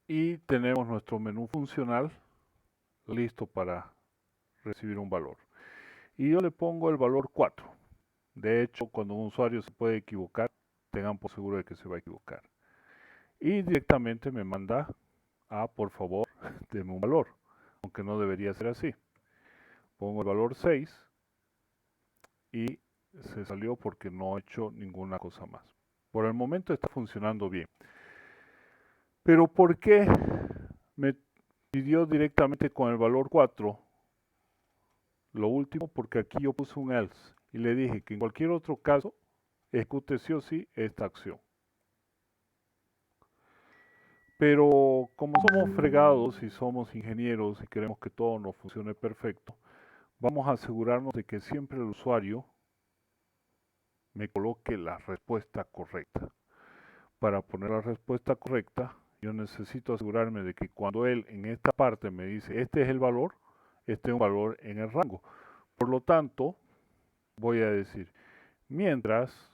y tenemos nuestro menú funcional listo para recibir un valor. Y yo le pongo el valor 4. De hecho, cuando un usuario se puede equivocar, tengan por seguro de que se va a equivocar. Y directamente me manda por favor, deme un valor, aunque no debería ser así. Pongo el valor 6 y se salió porque no he hecho ninguna cosa más. Por el momento está funcionando bien. Pero ¿por qué me pidió directamente con el valor 4? Lo último, porque aquí yo puse un else y le dije que en cualquier otro caso ejecute sí o sí esta acción. Pero como somos fregados y somos ingenieros y queremos que todo nos funcione perfecto, vamos a asegurarnos de que siempre el usuario me coloque la respuesta correcta. Para poner la respuesta correcta, yo necesito asegurarme de que cuando él en esta parte me dice este es el valor, este es un valor en el rango. Por lo tanto, voy a decir mientras,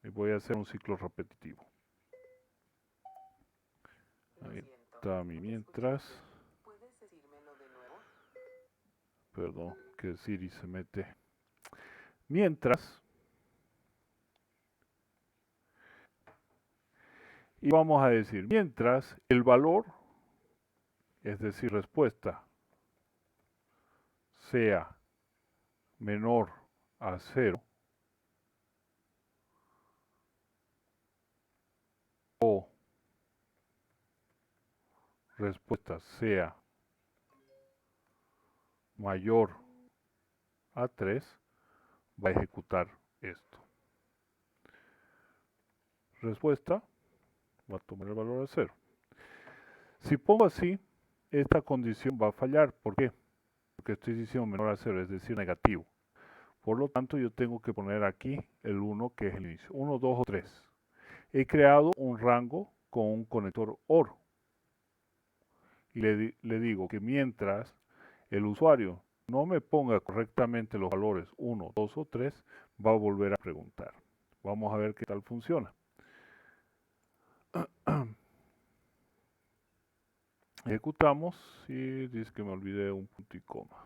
y voy a hacer un ciclo repetitivo. Ahí está mi mientras. Perdón, que Siri se mete. Mientras. Y vamos a decir, mientras el valor, es decir, respuesta, sea menor a 0 o respuesta sea mayor a 3, va a ejecutar esto. Respuesta va a tomar el valor a 0. Si pongo así, esta condición va a fallar. ¿Por qué? Porque estoy diciendo menor a 0, es decir, negativo. Por lo tanto, yo tengo que poner aquí el 1, que es el inicio. 1, 2 o 3. He creado un rango con un conector OR. Y le digo que mientras el usuario no me ponga correctamente los valores 1, 2 o 3, va a volver a preguntar. Vamos a ver qué tal funciona. Ejecutamos y dice que me olvidé un punto y coma.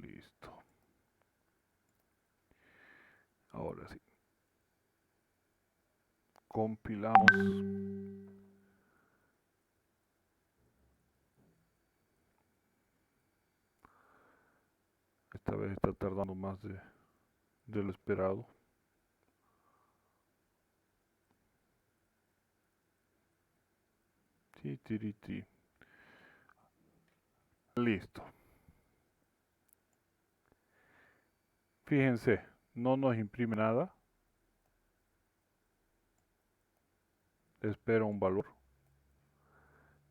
Listo. Ahora sí. Compilamos. Esta vez está tardando más de lo esperado. Listo. Fíjense, no nos imprime nada. Espera un valor.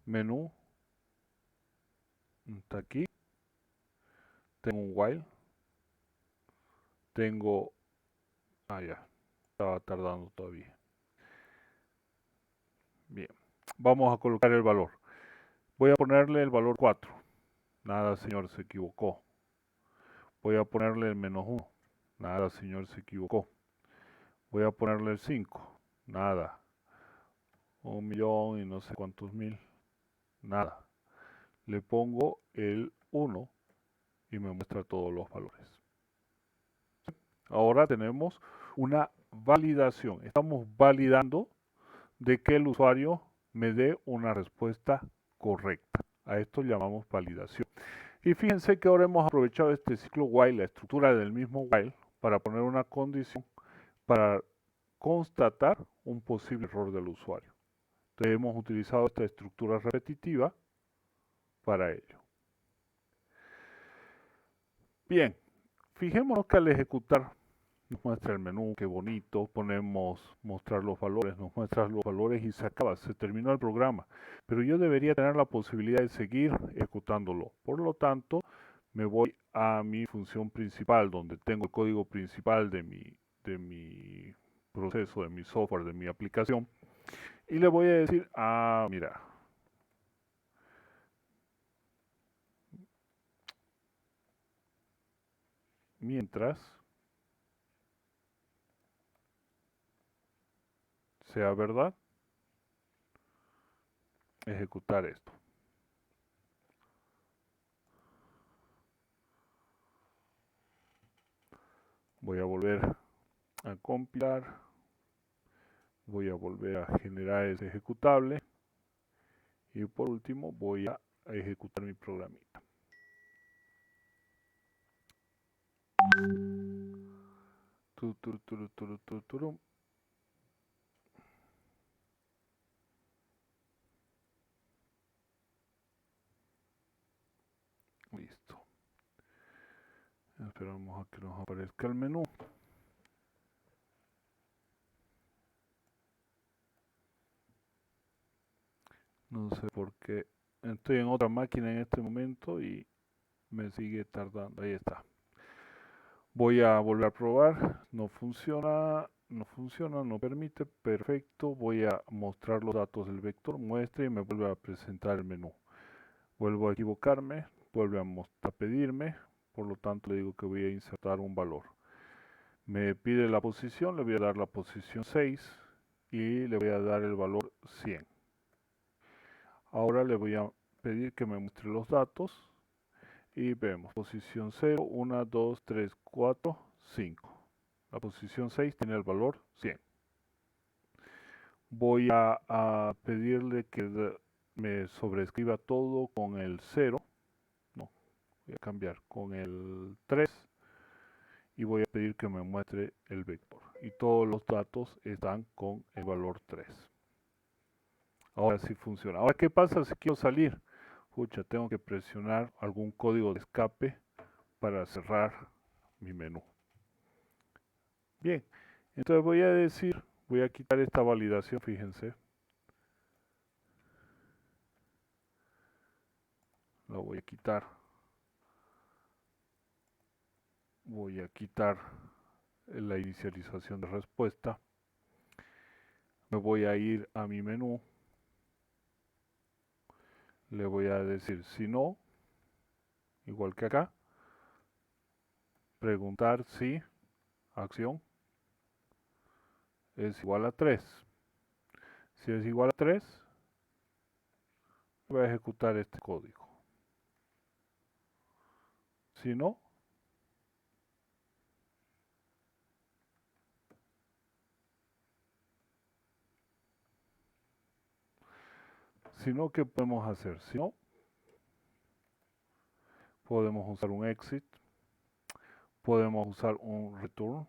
Menú. Está aquí. Tengo un while. Tengo... Ah, ya. Estaba tardando todavía. Bien. Vamos a colocar el valor. Voy a ponerle el valor 4. Nada, señor, se equivocó. Voy a ponerle el menos 1. Nada, señor, se equivocó. Voy a ponerle el 5. Nada. 1.000.000 y no sé cuántos mil. Nada. Le pongo el 1 y me muestra todos los valores. Ahora tenemos una validación. Estamos validando de que el usuario me dé una respuesta correcta. A esto llamamos validación. Y fíjense que ahora hemos aprovechado este ciclo while, la estructura del mismo while, para poner una condición para constatar un posible error del usuario. Entonces hemos utilizado esta estructura repetitiva para ello. Bien, fijémonos que al ejecutar nos muestra el menú, qué bonito, ponemos mostrar los valores, nos muestra los valores y se acaba, se terminó el programa. Pero yo debería tener la posibilidad de seguir ejecutándolo. Por lo tanto, me voy a mi función principal, donde tengo el código principal de mi proceso, de mi software, de mi aplicación. Y le voy a decir, mira, mientras sea verdad, ejecutar esto. Voy a volver a compilar. Voy a volver a generar ese ejecutable. Y por último voy a ejecutar mi programita. Listo. Esperamos a que nos aparezca el menú. No sé por qué. Estoy en otra máquina en este momento y me sigue tardando. Ahí está. Voy a volver a probar. No funciona. No funciona. No permite. Perfecto. Voy a mostrar los datos del vector. Muestre y me vuelve a presentar el menú. Vuelvo a equivocarme. Vuelve a pedirme. Por lo tanto le digo que voy a insertar un valor. Me pide la posición. Le voy a dar la posición 6. Y le voy a dar el valor 100. Ahora le voy a pedir que me muestre los datos y vemos posición 0, 1, 2, 3, 4, 5. La posición 6 tiene el valor 100. Voy a pedirle que me sobrescriba todo con el 0. No, voy a cambiar con el 3 y voy a pedir que me muestre el vector. Y todos los datos están con el valor 3. Ahora sí funciona. Ahora, ¿qué pasa si quiero salir? Pucha, tengo que presionar algún código de escape para cerrar mi menú. Bien, entonces voy a quitar esta validación, fíjense. La voy a quitar. Voy a quitar la inicialización de respuesta. Me voy a ir a mi menú. Le voy a decir si no, igual que acá. Preguntar si acción es igual a 3. Si es igual a 3, voy a ejecutar este código. Si no, ¿qué podemos hacer? Si no, podemos usar un exit, podemos usar un return.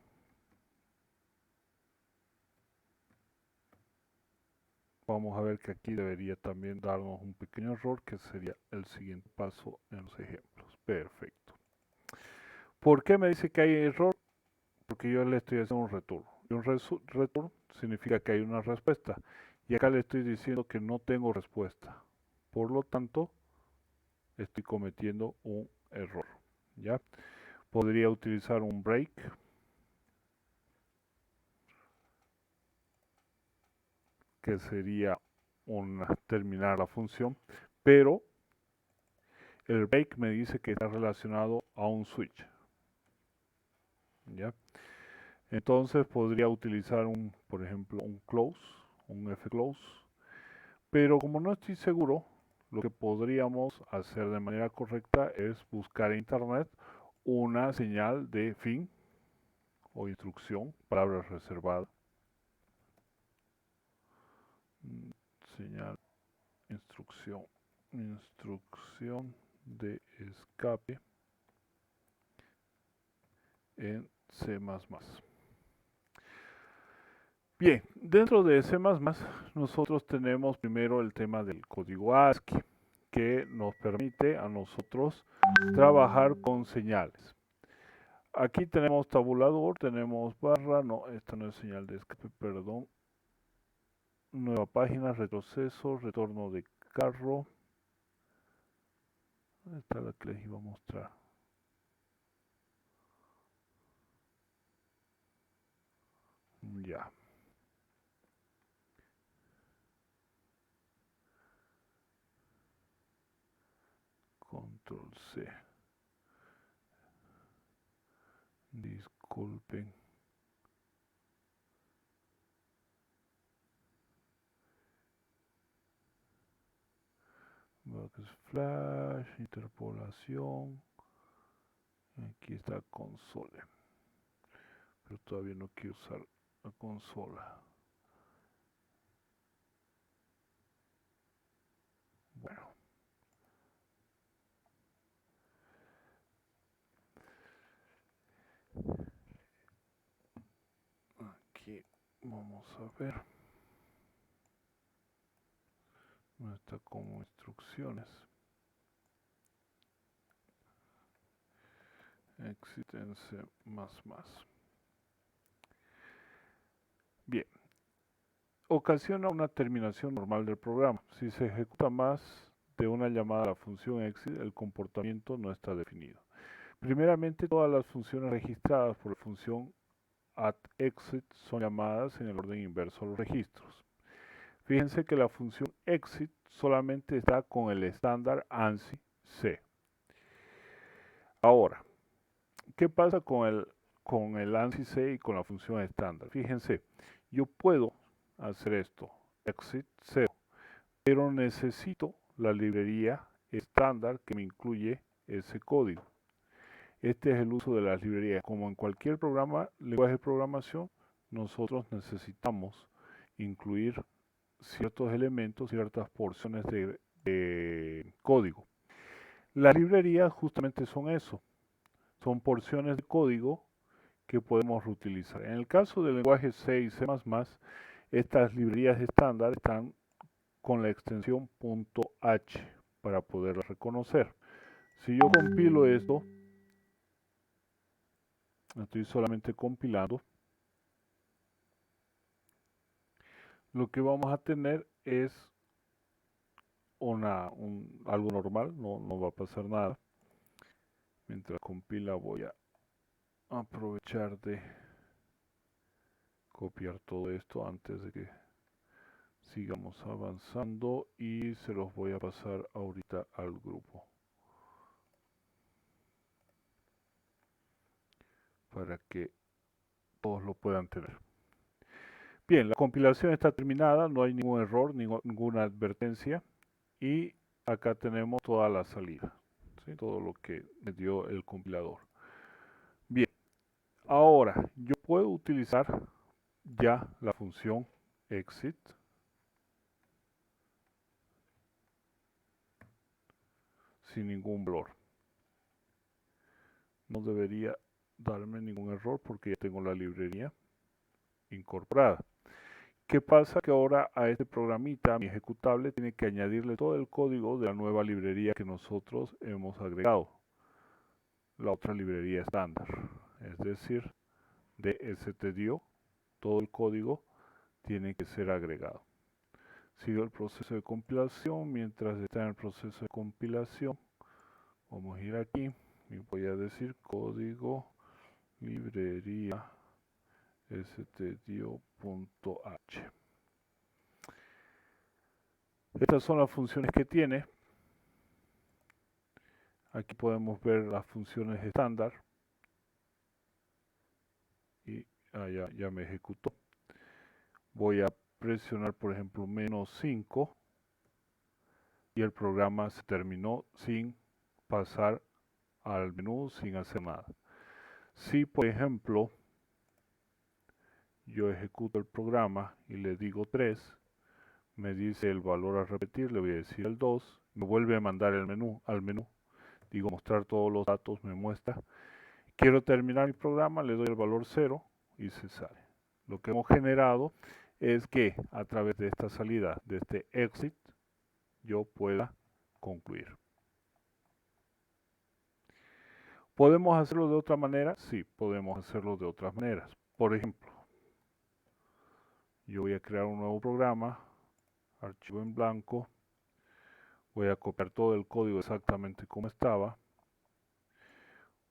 Vamos a ver que aquí debería también darnos un pequeño error, que sería el siguiente paso en los ejemplos. Perfecto. ¿Por qué me dice que hay error? Porque yo le estoy haciendo un return. Y un return significa que hay una respuesta. Y acá le estoy diciendo que no tengo respuesta. Por lo tanto, estoy cometiendo un error. ¿Ya? Podría utilizar un break. Que sería terminar la función. Pero el break me dice que está relacionado a un switch. ¿Ya? Entonces podría utilizar por ejemplo, un close, un fclose. Pero como no estoy seguro, lo que podríamos hacer de manera correcta es buscar en internet una señal de fin o instrucción, palabra reservada. Señal, instrucción de escape en C++. Bien, dentro de C++ nosotros tenemos primero el tema del código ASCII, que nos permite a nosotros trabajar con señales. Aquí tenemos tabulador, tenemos barra, no, esta no es señal de escape, perdón. Nueva página, retroceso, retorno de carro. ¿Dónde está la que les iba a mostrar? Ya. Control C. Disculpen. Backslash, interpolación. Aquí está console. Pero todavía no quiero usar la consola. Bueno. Aquí vamos a ver. No está como instrucciones. exit en C++. Bien. Ocasiona una terminación normal del programa. Si se ejecuta más de una llamada a la función exit, el comportamiento no está definido. Primeramente, todas las funciones registradas por la función @exit son llamadas en el orden inverso a los registros. Fíjense que la función exit solamente está con el estándar ANSI C. Ahora, ¿qué pasa con el ANSI C y con la función estándar? Fíjense, yo puedo hacer esto, exit 0, pero necesito la librería estándar que me incluye ese código. Este es el uso de las librerías. Como en cualquier lenguaje de programación, nosotros necesitamos incluir ciertos elementos, ciertas porciones de código. Las librerías justamente son eso, son porciones de código que podemos reutilizar. En el caso del lenguaje C y C++, estas librerías estándar están con la extensión .h para poderlas reconocer. Si yo compilo esto, estoy solamente compilando, lo que vamos a tener es algo normal, no va a pasar nada. Mientras compila voy a aprovechar de copiar todo esto antes de que sigamos avanzando y se los voy a pasar ahorita al grupo para que todos lo puedan tener. Bien, la compilación está terminada, no hay ningún error, ninguna advertencia y acá tenemos toda la salida, ¿sí? Todo lo que me dio el compilador. Bien, ahora yo puedo utilizar ya la función exit sin ningún valor. No debería darme ningún error porque ya tengo la librería incorporada. ¿Qué pasa? Que ahora a este programita, a mi ejecutable, tiene que añadirle todo el código de la nueva librería que nosotros hemos agregado. La otra librería estándar. Es decir, de stdio, todo el código tiene que ser agregado. Sigo el proceso de compilación. Mientras está en el proceso de compilación, vamos a ir aquí y voy a decir código librería stdio.h. Estas son las funciones que tiene. Aquí podemos ver las funciones estándar. Y ya me ejecutó. Voy a presionar, por ejemplo, -5 y el programa se terminó sin pasar al menú, sin hacer nada. Si, por ejemplo, yo ejecuto el programa y le digo 3, me dice el valor a repetir, le voy a decir el 2, me vuelve a mandar al menú, digo mostrar todos los datos, me muestra. Quiero terminar mi programa, le doy el valor 0 y se sale. Lo que hemos generado es que a través de esta salida, de este exit, yo pueda concluir. ¿Podemos hacerlo de otra manera? Sí, podemos hacerlo de otras maneras. Por ejemplo, yo voy a crear un nuevo programa, archivo en blanco, voy a copiar todo el código exactamente como estaba,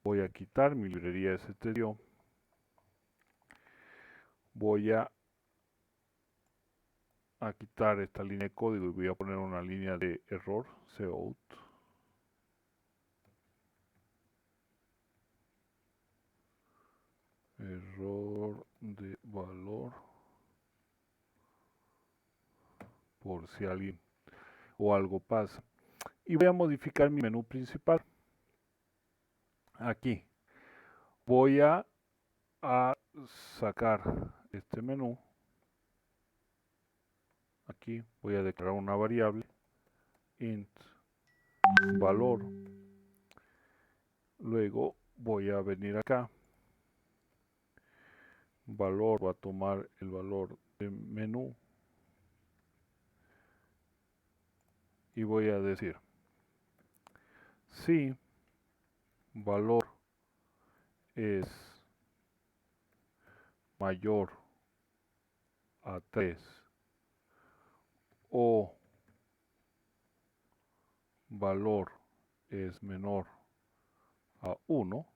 voy a quitar mi librería stdio, voy a quitar esta línea de código y voy a poner una línea de error, cout. Error de valor, por si alguien o algo pasa. Y voy a modificar mi menú principal. Aquí voy a sacar este menú. Aquí voy a declarar una variable int valor. Luego voy a venir acá. Valor, va a tomar el valor de menú. Y voy a decir si valor es mayor a 3 o valor es menor a 1,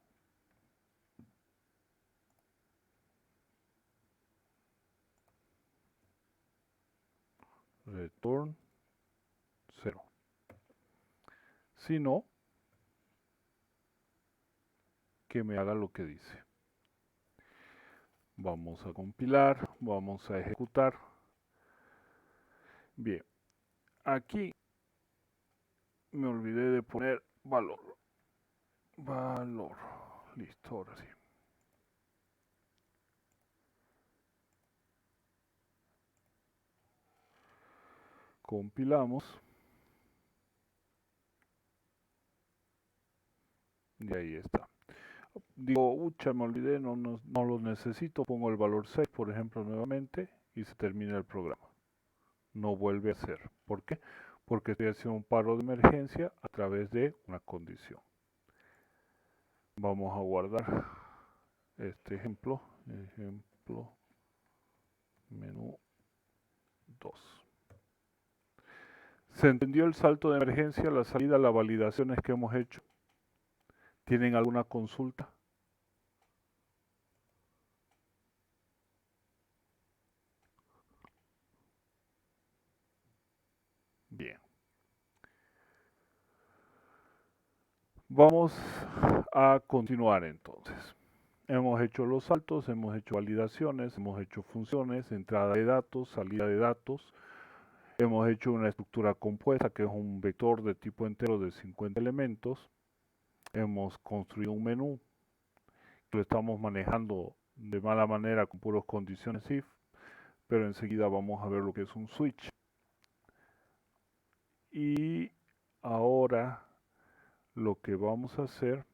return 0. Si no, que me haga lo que dice. Vamos a compilar, vamos a ejecutar. Bien, aquí me olvidé de poner valor. Valor. Listo, ahora sí. Compilamos. Y ahí está. Digo, ucha, me olvidé, no lo necesito. Pongo el valor 6, por ejemplo, nuevamente y se termina el programa. No vuelve a ser. ¿Por qué? Porque estoy haciendo un paro de emergencia a través de una condición. Vamos a guardar este ejemplo. Ejemplo menú 2. ¿Se entendió el salto de emergencia, la salida, las validaciones que hemos hecho? ¿Tienen alguna consulta? Bien. Vamos a continuar entonces. Hemos hecho los saltos, hemos hecho validaciones, hemos hecho funciones, entrada de datos, salida de datos. Hemos hecho una estructura compuesta que es un vector de tipo entero de 50 elementos. Hemos construido un menú. Lo estamos manejando de mala manera con puras condiciones if, pero enseguida vamos a ver lo que es un switch. Y ahora lo que vamos a hacer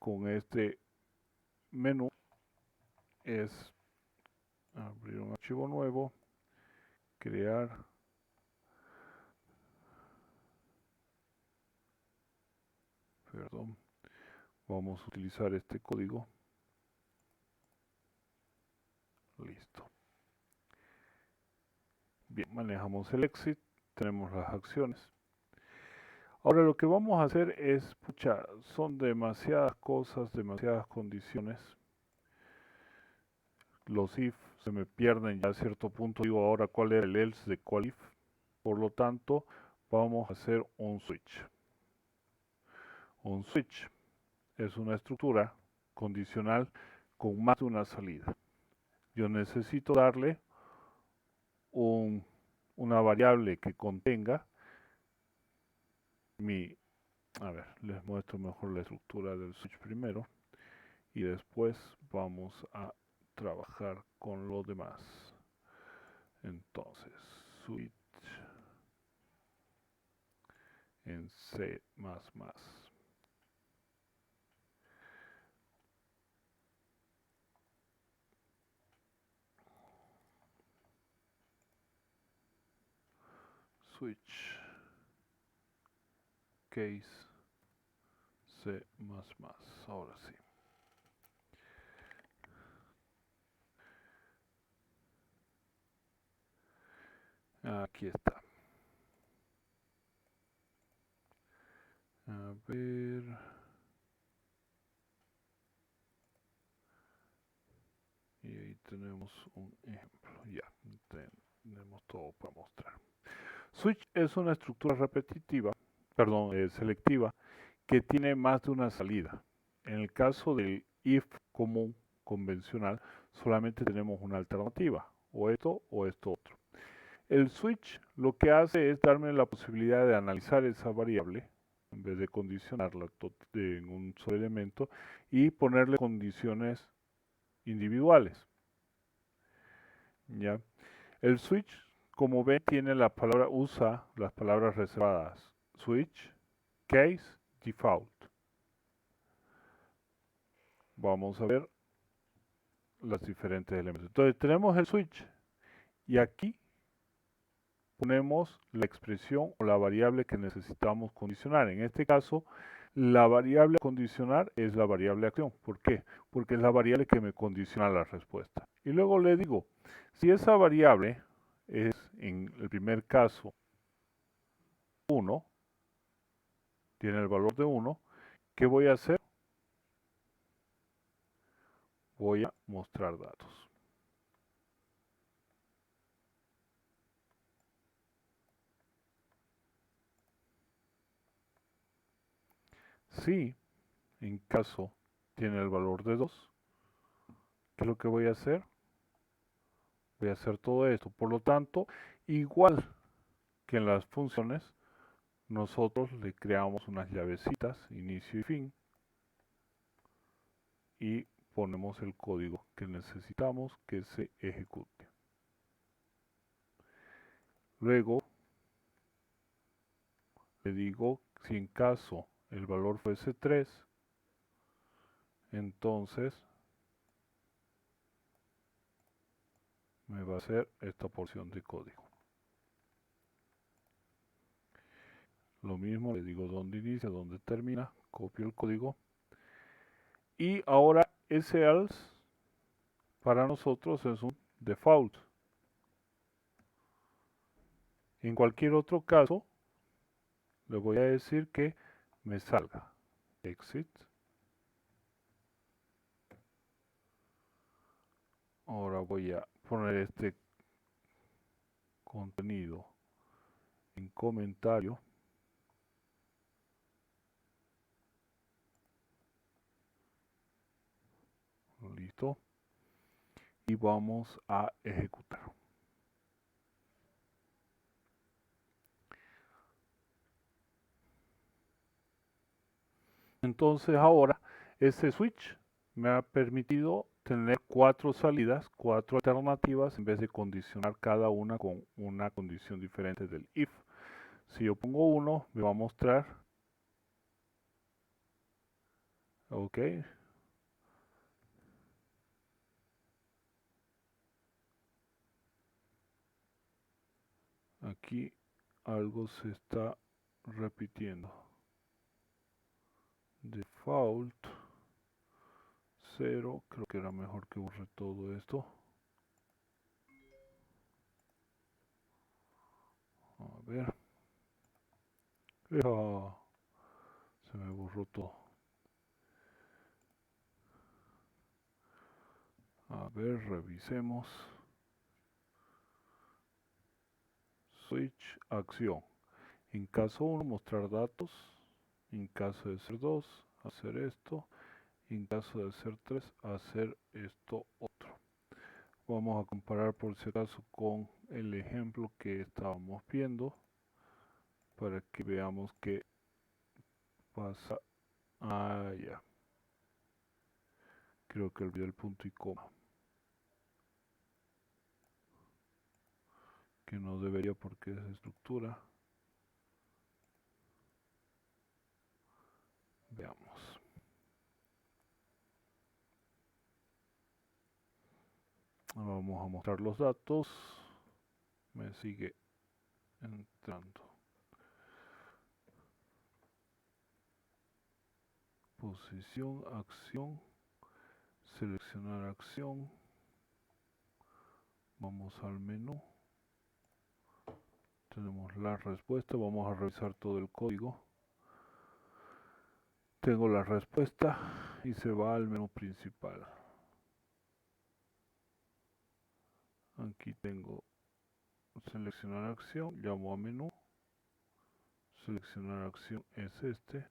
con este menú es abrir un archivo nuevo, crear, perdón, vamos a utilizar este código. Listo. Bien, manejamos el exit, tenemos las acciones. Ahora lo que vamos a hacer es, pucha, son demasiadas cosas, demasiadas condiciones. Los if se me pierden ya a cierto punto. Digo ahora cuál era el else de cuál if. Por lo tanto, vamos a hacer un switch. Un switch es una estructura condicional con más de una salida. Yo necesito darle una variable que contenga a ver, les muestro mejor la estructura del switch primero y después vamos a trabajar con lo demás. Entonces, switch en C++. Switch case C++. Ahora sí. Aquí está. A ver. Y ahí tenemos un ejemplo. Ya, tenemos todo para mostrar. Switch es una estructura repetitiva, selectiva, que tiene más de una salida. En el caso del if común convencional, solamente tenemos una alternativa, o esto otro. El switch lo que hace es darme la posibilidad de analizar esa variable, en vez de condicionarla en un solo elemento, y ponerle condiciones individuales. ¿Ya? El switch, como ven, usa las palabras reservadas. Switch, case, default. Vamos a ver los diferentes elementos. Entonces tenemos el switch y aquí ponemos la expresión o la variable que necesitamos condicionar. En este caso La variable a condicionar es la variable acción. ¿Por qué? Porque es la variable que me condiciona la respuesta. Y luego le digo, si esa variable es, en el primer caso, 1, tiene el valor de 1, ¿qué voy a hacer? Voy a mostrar datos. Si en caso tiene el valor de 2, ¿qué es lo que voy a hacer? Voy a hacer todo esto. Por lo tanto, igual que en las funciones, nosotros le creamos unas llavecitas, inicio y fin, y ponemos el código que necesitamos que se ejecute. Luego, le digo, si en caso el valor fuese 3, entonces me va a hacer esta porción de código. Lo mismo, le digo dónde inicia, dónde termina, copio el código. Y ahora ese else para nosotros es un default. En cualquier otro caso, le voy a decir que me salga exit. Ahora voy a poner este contenido en comentario. Listo. Y vamos a ejecutar. Entonces ahora este switch me ha permitido tener 4 salidas, 4 alternativas en vez de condicionar cada una con una condición diferente del if. Si yo pongo 1, me va a mostrar, ok, aquí algo se está repitiendo. Default 0, creo que era mejor que borre todo esto. A ver. Se me borró todo. A ver, revisemos. Switch acción. En caso 1, mostrar datos. En caso de ser 2, hacer esto. En caso de ser 3, hacer esto otro. Vamos a comparar por si acaso con el ejemplo que estábamos viendo para que veamos qué pasa. Ah, ya. Creo que olvidé el punto y coma. Que no debería porque es estructura. Veamos. Vamos a mostrar los datos. Me sigue entrando. Posición, acción. Seleccionar acción. Vamos al menú. Tenemos la respuesta. Vamos a revisar todo el código. Tengo la respuesta y se va al menú principal. Aquí tengo seleccionar acción, llamo a menú. Seleccionar acción es este.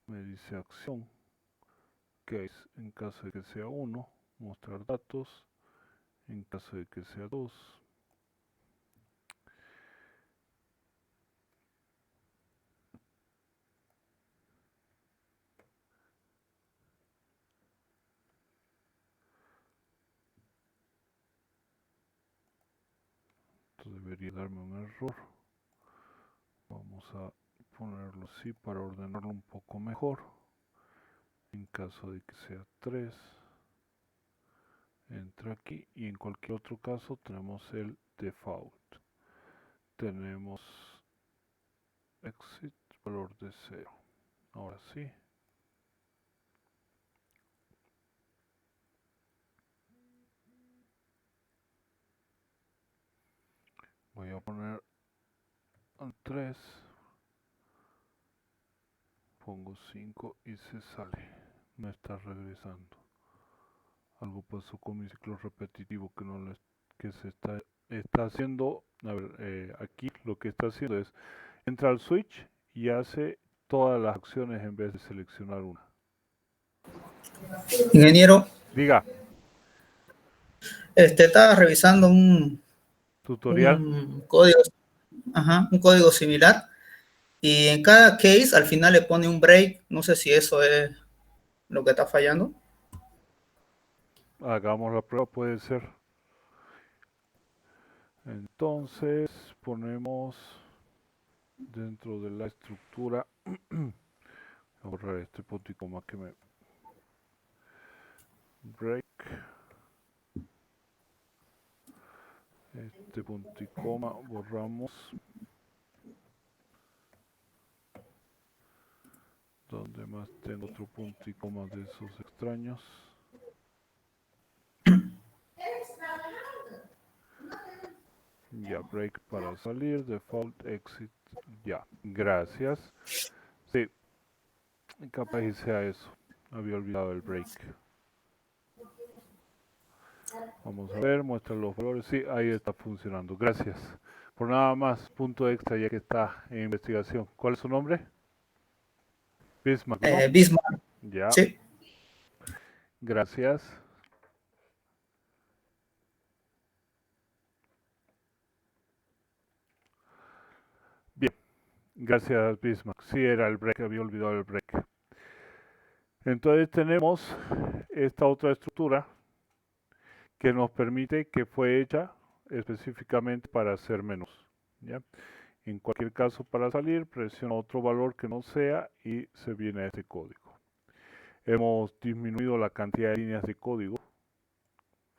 Me dice acción, que es en caso de que sea 1, mostrar datos. En caso de que sea 2, esto debería darme un error. Vamos a ponerlo así para ordenarlo un poco mejor. En caso de que sea 3, entra aquí y en cualquier otro caso tenemos el default. Tenemos exit, valor de 0. Ahora sí. Voy a poner al 3. Pongo 5 y se sale. No está regresando. Algo pasó con mi ciclo repetitivo que no lo que se está haciendo. A ver, aquí lo que está haciendo es entra al switch y hace todas las acciones en vez de seleccionar una. Ingeniero, Diga, estaba revisando tutorial. un código, un código similar y en cada case al final le pone un break. No sé si eso es lo que está fallando. Hagamos la prueba, puede ser. Entonces ponemos dentro de la estructura borrar este punto y coma que me break, este punto y coma borramos, donde más tengo otro punto y coma de esos extraños. Ya, break para salir, default exit, ya, gracias. Sí, capaz y sea eso, había olvidado el break. Vamos a ver, muestra los valores, sí, ahí está funcionando, gracias. Por nada más, punto extra ya que está en investigación. ¿Cuál es su nombre? Bismarck, ¿no? Bismarck, Ya, sí. gracias. Bien, gracias Bismarck. Sí, era el break, había olvidado el break. Entonces tenemos esta otra estructura que nos permite que fue hecha específicamente para hacer menús. ¿Ya? En cualquier caso, para salir, presiona otro valor que no sea y se viene a este código. Hemos disminuido la cantidad de líneas de código.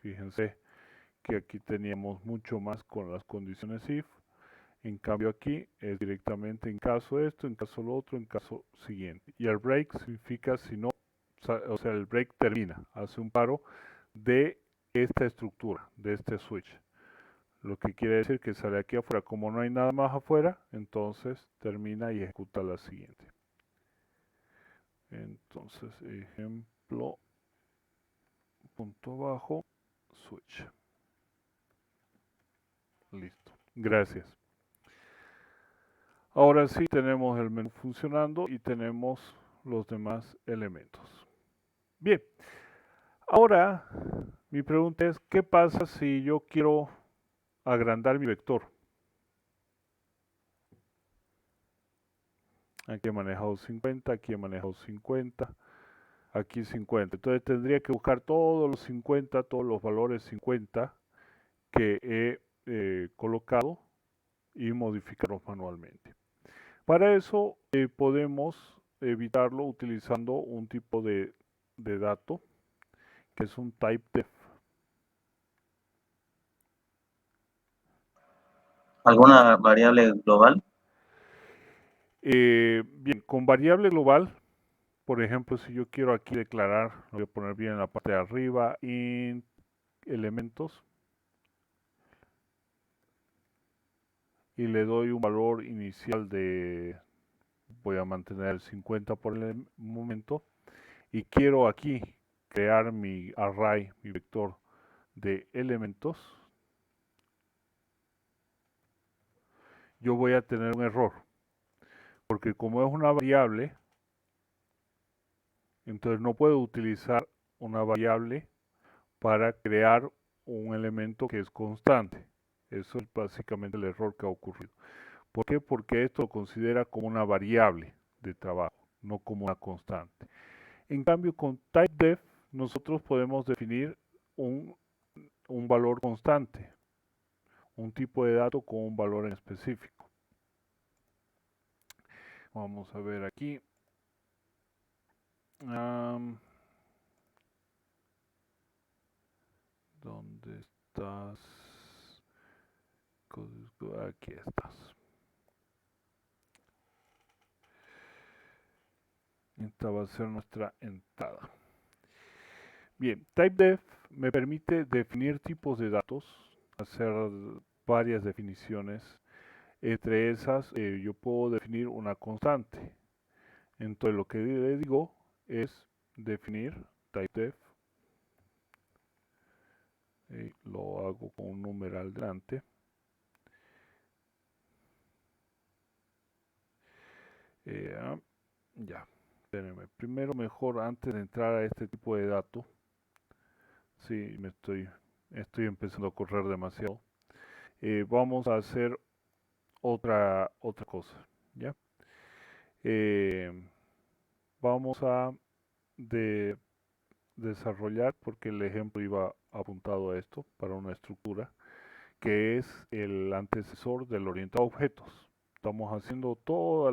Fíjense que aquí teníamos mucho más con las condiciones if. En cambio aquí es directamente en caso esto, en caso lo otro, en caso siguiente. Y el break significa si no, o sea, el break termina, hace un paro de esta estructura, de este switch. Lo que quiere decir que sale aquí afuera. Como no hay nada más afuera, entonces termina y ejecuta la siguiente. Entonces, ejemplo, punto bajo, switch. Listo. Gracias. Ahora sí tenemos el menú funcionando y tenemos los demás elementos. Bien. Ahora, mi pregunta es, ¿qué pasa si yo quiero agrandar mi vector? Aquí he manejado 50, aquí he manejado 50, aquí 50. Entonces tendría que buscar todos los 50, todos los valores 50 que he colocado y modificarlos manualmente. Para eso podemos evitarlo utilizando un tipo de dato que es un typedef. ¿Alguna variable global? Bien, con variable global, por ejemplo, si yo quiero aquí declarar, lo voy a poner bien en la parte de arriba, int elementos, y le doy un valor inicial de, voy a mantener el 50 por el momento, y quiero aquí crear mi array, mi vector de elementos, yo voy a tener un error, porque como es una variable, entonces no puedo utilizar una variable para crear un elemento que es constante. Eso es básicamente el error que ha ocurrido. ¿Por qué? Porque esto lo considera como una variable de trabajo, no como una constante. En cambio, con typedef nosotros podemos definir un valor constante, un tipo de dato con un valor en específico. Vamos a ver aquí. ¿Dónde estás? Aquí estás. Esta va a ser nuestra entrada. Bien, typedef me permite definir tipos de datos, hacer varias definiciones. Entre esas, yo puedo definir una constante. Entonces, lo que le digo es definir typedef. Lo hago con un numeral delante. Ya, espérenme. Primero, mejor, antes de entrar a este tipo de dato, sí, estoy empezando a correr demasiado. Vamos a hacer otra cosa, ¿ya? Vamos a desarrollar, porque el ejemplo iba apuntado a esto, para una estructura, que es el antecesor del orientado a objetos. Estamos haciendo todos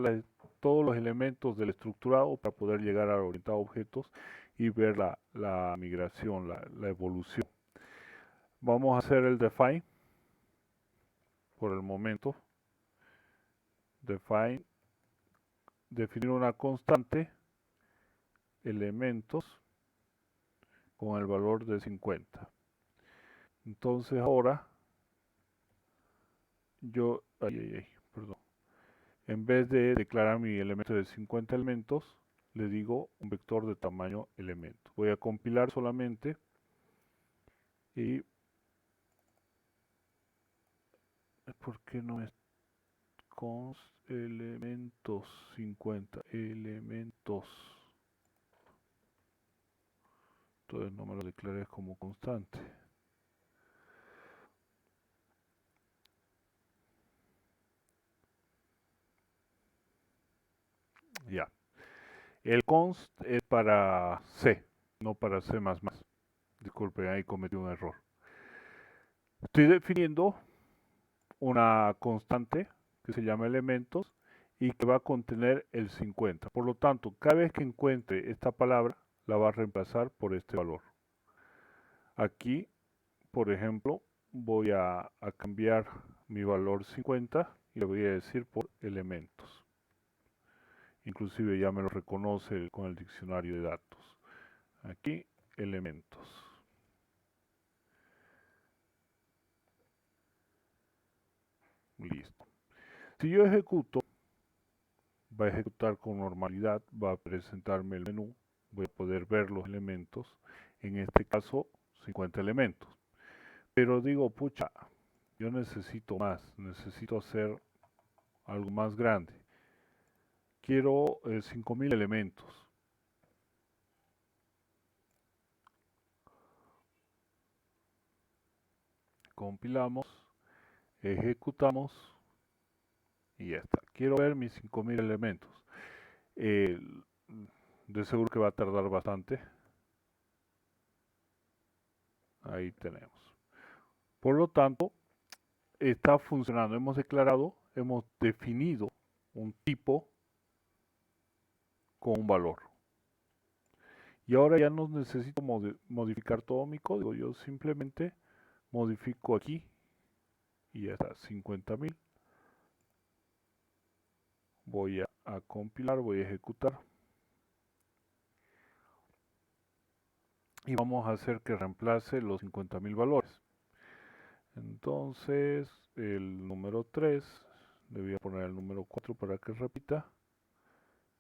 los elementos del estructurado para poder llegar al orientado a objetos y ver la migración, la evolución. Vamos a hacer el define por el momento. Define, definir una constante, elementos, con el valor de 50. Entonces ahora yo, perdón. En vez de declarar mi elemento de 50 elementos, le digo un vector de tamaño elemento. Voy a compilar solamente y ¿por qué no es const elementos 50 elementos? Entonces no me lo declaré como constante. Ya. El const es para C, no para C++. Disculpen, ahí cometí un error. Estoy definiendo una constante que se llama elementos y que va a contener el 50. Por lo tanto, cada vez que encuentre esta palabra, la va a reemplazar por este valor. Aquí, por ejemplo, voy a cambiar mi valor 50 y le voy a decir por elementos. Inclusive ya me lo reconoce con el diccionario de datos. Aquí, elementos. Listo. Si yo ejecuto, va a ejecutar con normalidad, va a presentarme el menú, voy a poder ver los elementos, en este caso 50 elementos. Pero digo, pucha, yo necesito más, necesito hacer algo más grande. Quiero 5000 elementos. Compilamos, ejecutamos y ya está. Quiero ver mis 5000 elementos. De seguro que va a tardar bastante. Ahí tenemos. Por lo tanto, está funcionando. Hemos declarado, hemos definido un tipo con un valor. Y ahora ya no necesito modificar todo mi código. Yo simplemente modifico aquí y ya está, 50.000. Voy a compilar, voy a ejecutar. Y vamos a hacer que reemplace los 50.000 valores. Entonces, el número 3, le voy a poner el número 4 para que repita.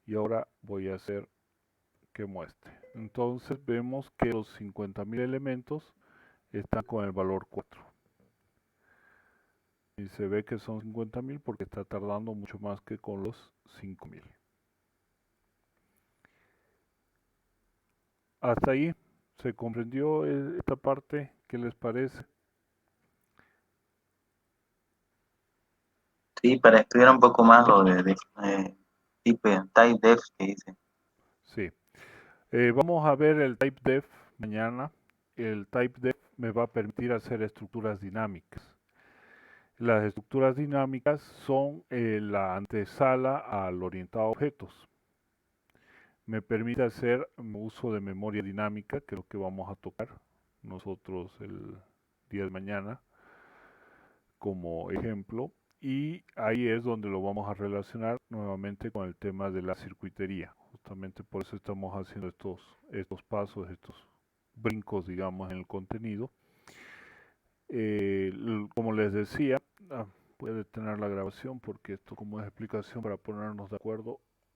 Y ahora voy a hacer que muestre. Entonces vemos que los 50.000 elementos están con el valor 4. Y se ve que son 50.000 porque está tardando mucho más que con los 5.000. Hasta ahí se comprendió esta parte. ¿Qué les parece? Sí, para estudiar un poco más lo de typedef que dice. Sí. Vamos a ver el typedef mañana. El typedef me va a permitir hacer estructuras dinámicas. Las estructuras dinámicas son la antesala al orientado a objetos. Me permite hacer uso de memoria dinámica, que es lo que vamos a tocar nosotros el día de mañana como ejemplo. Y ahí es donde lo vamos a relacionar nuevamente con el tema de la circuitería. Justamente por eso estamos haciendo estos pasos, estos brincos, digamos, en el contenido. Como les decía, voy a detener la grabación porque esto como es explicación para ponernos de acuerdo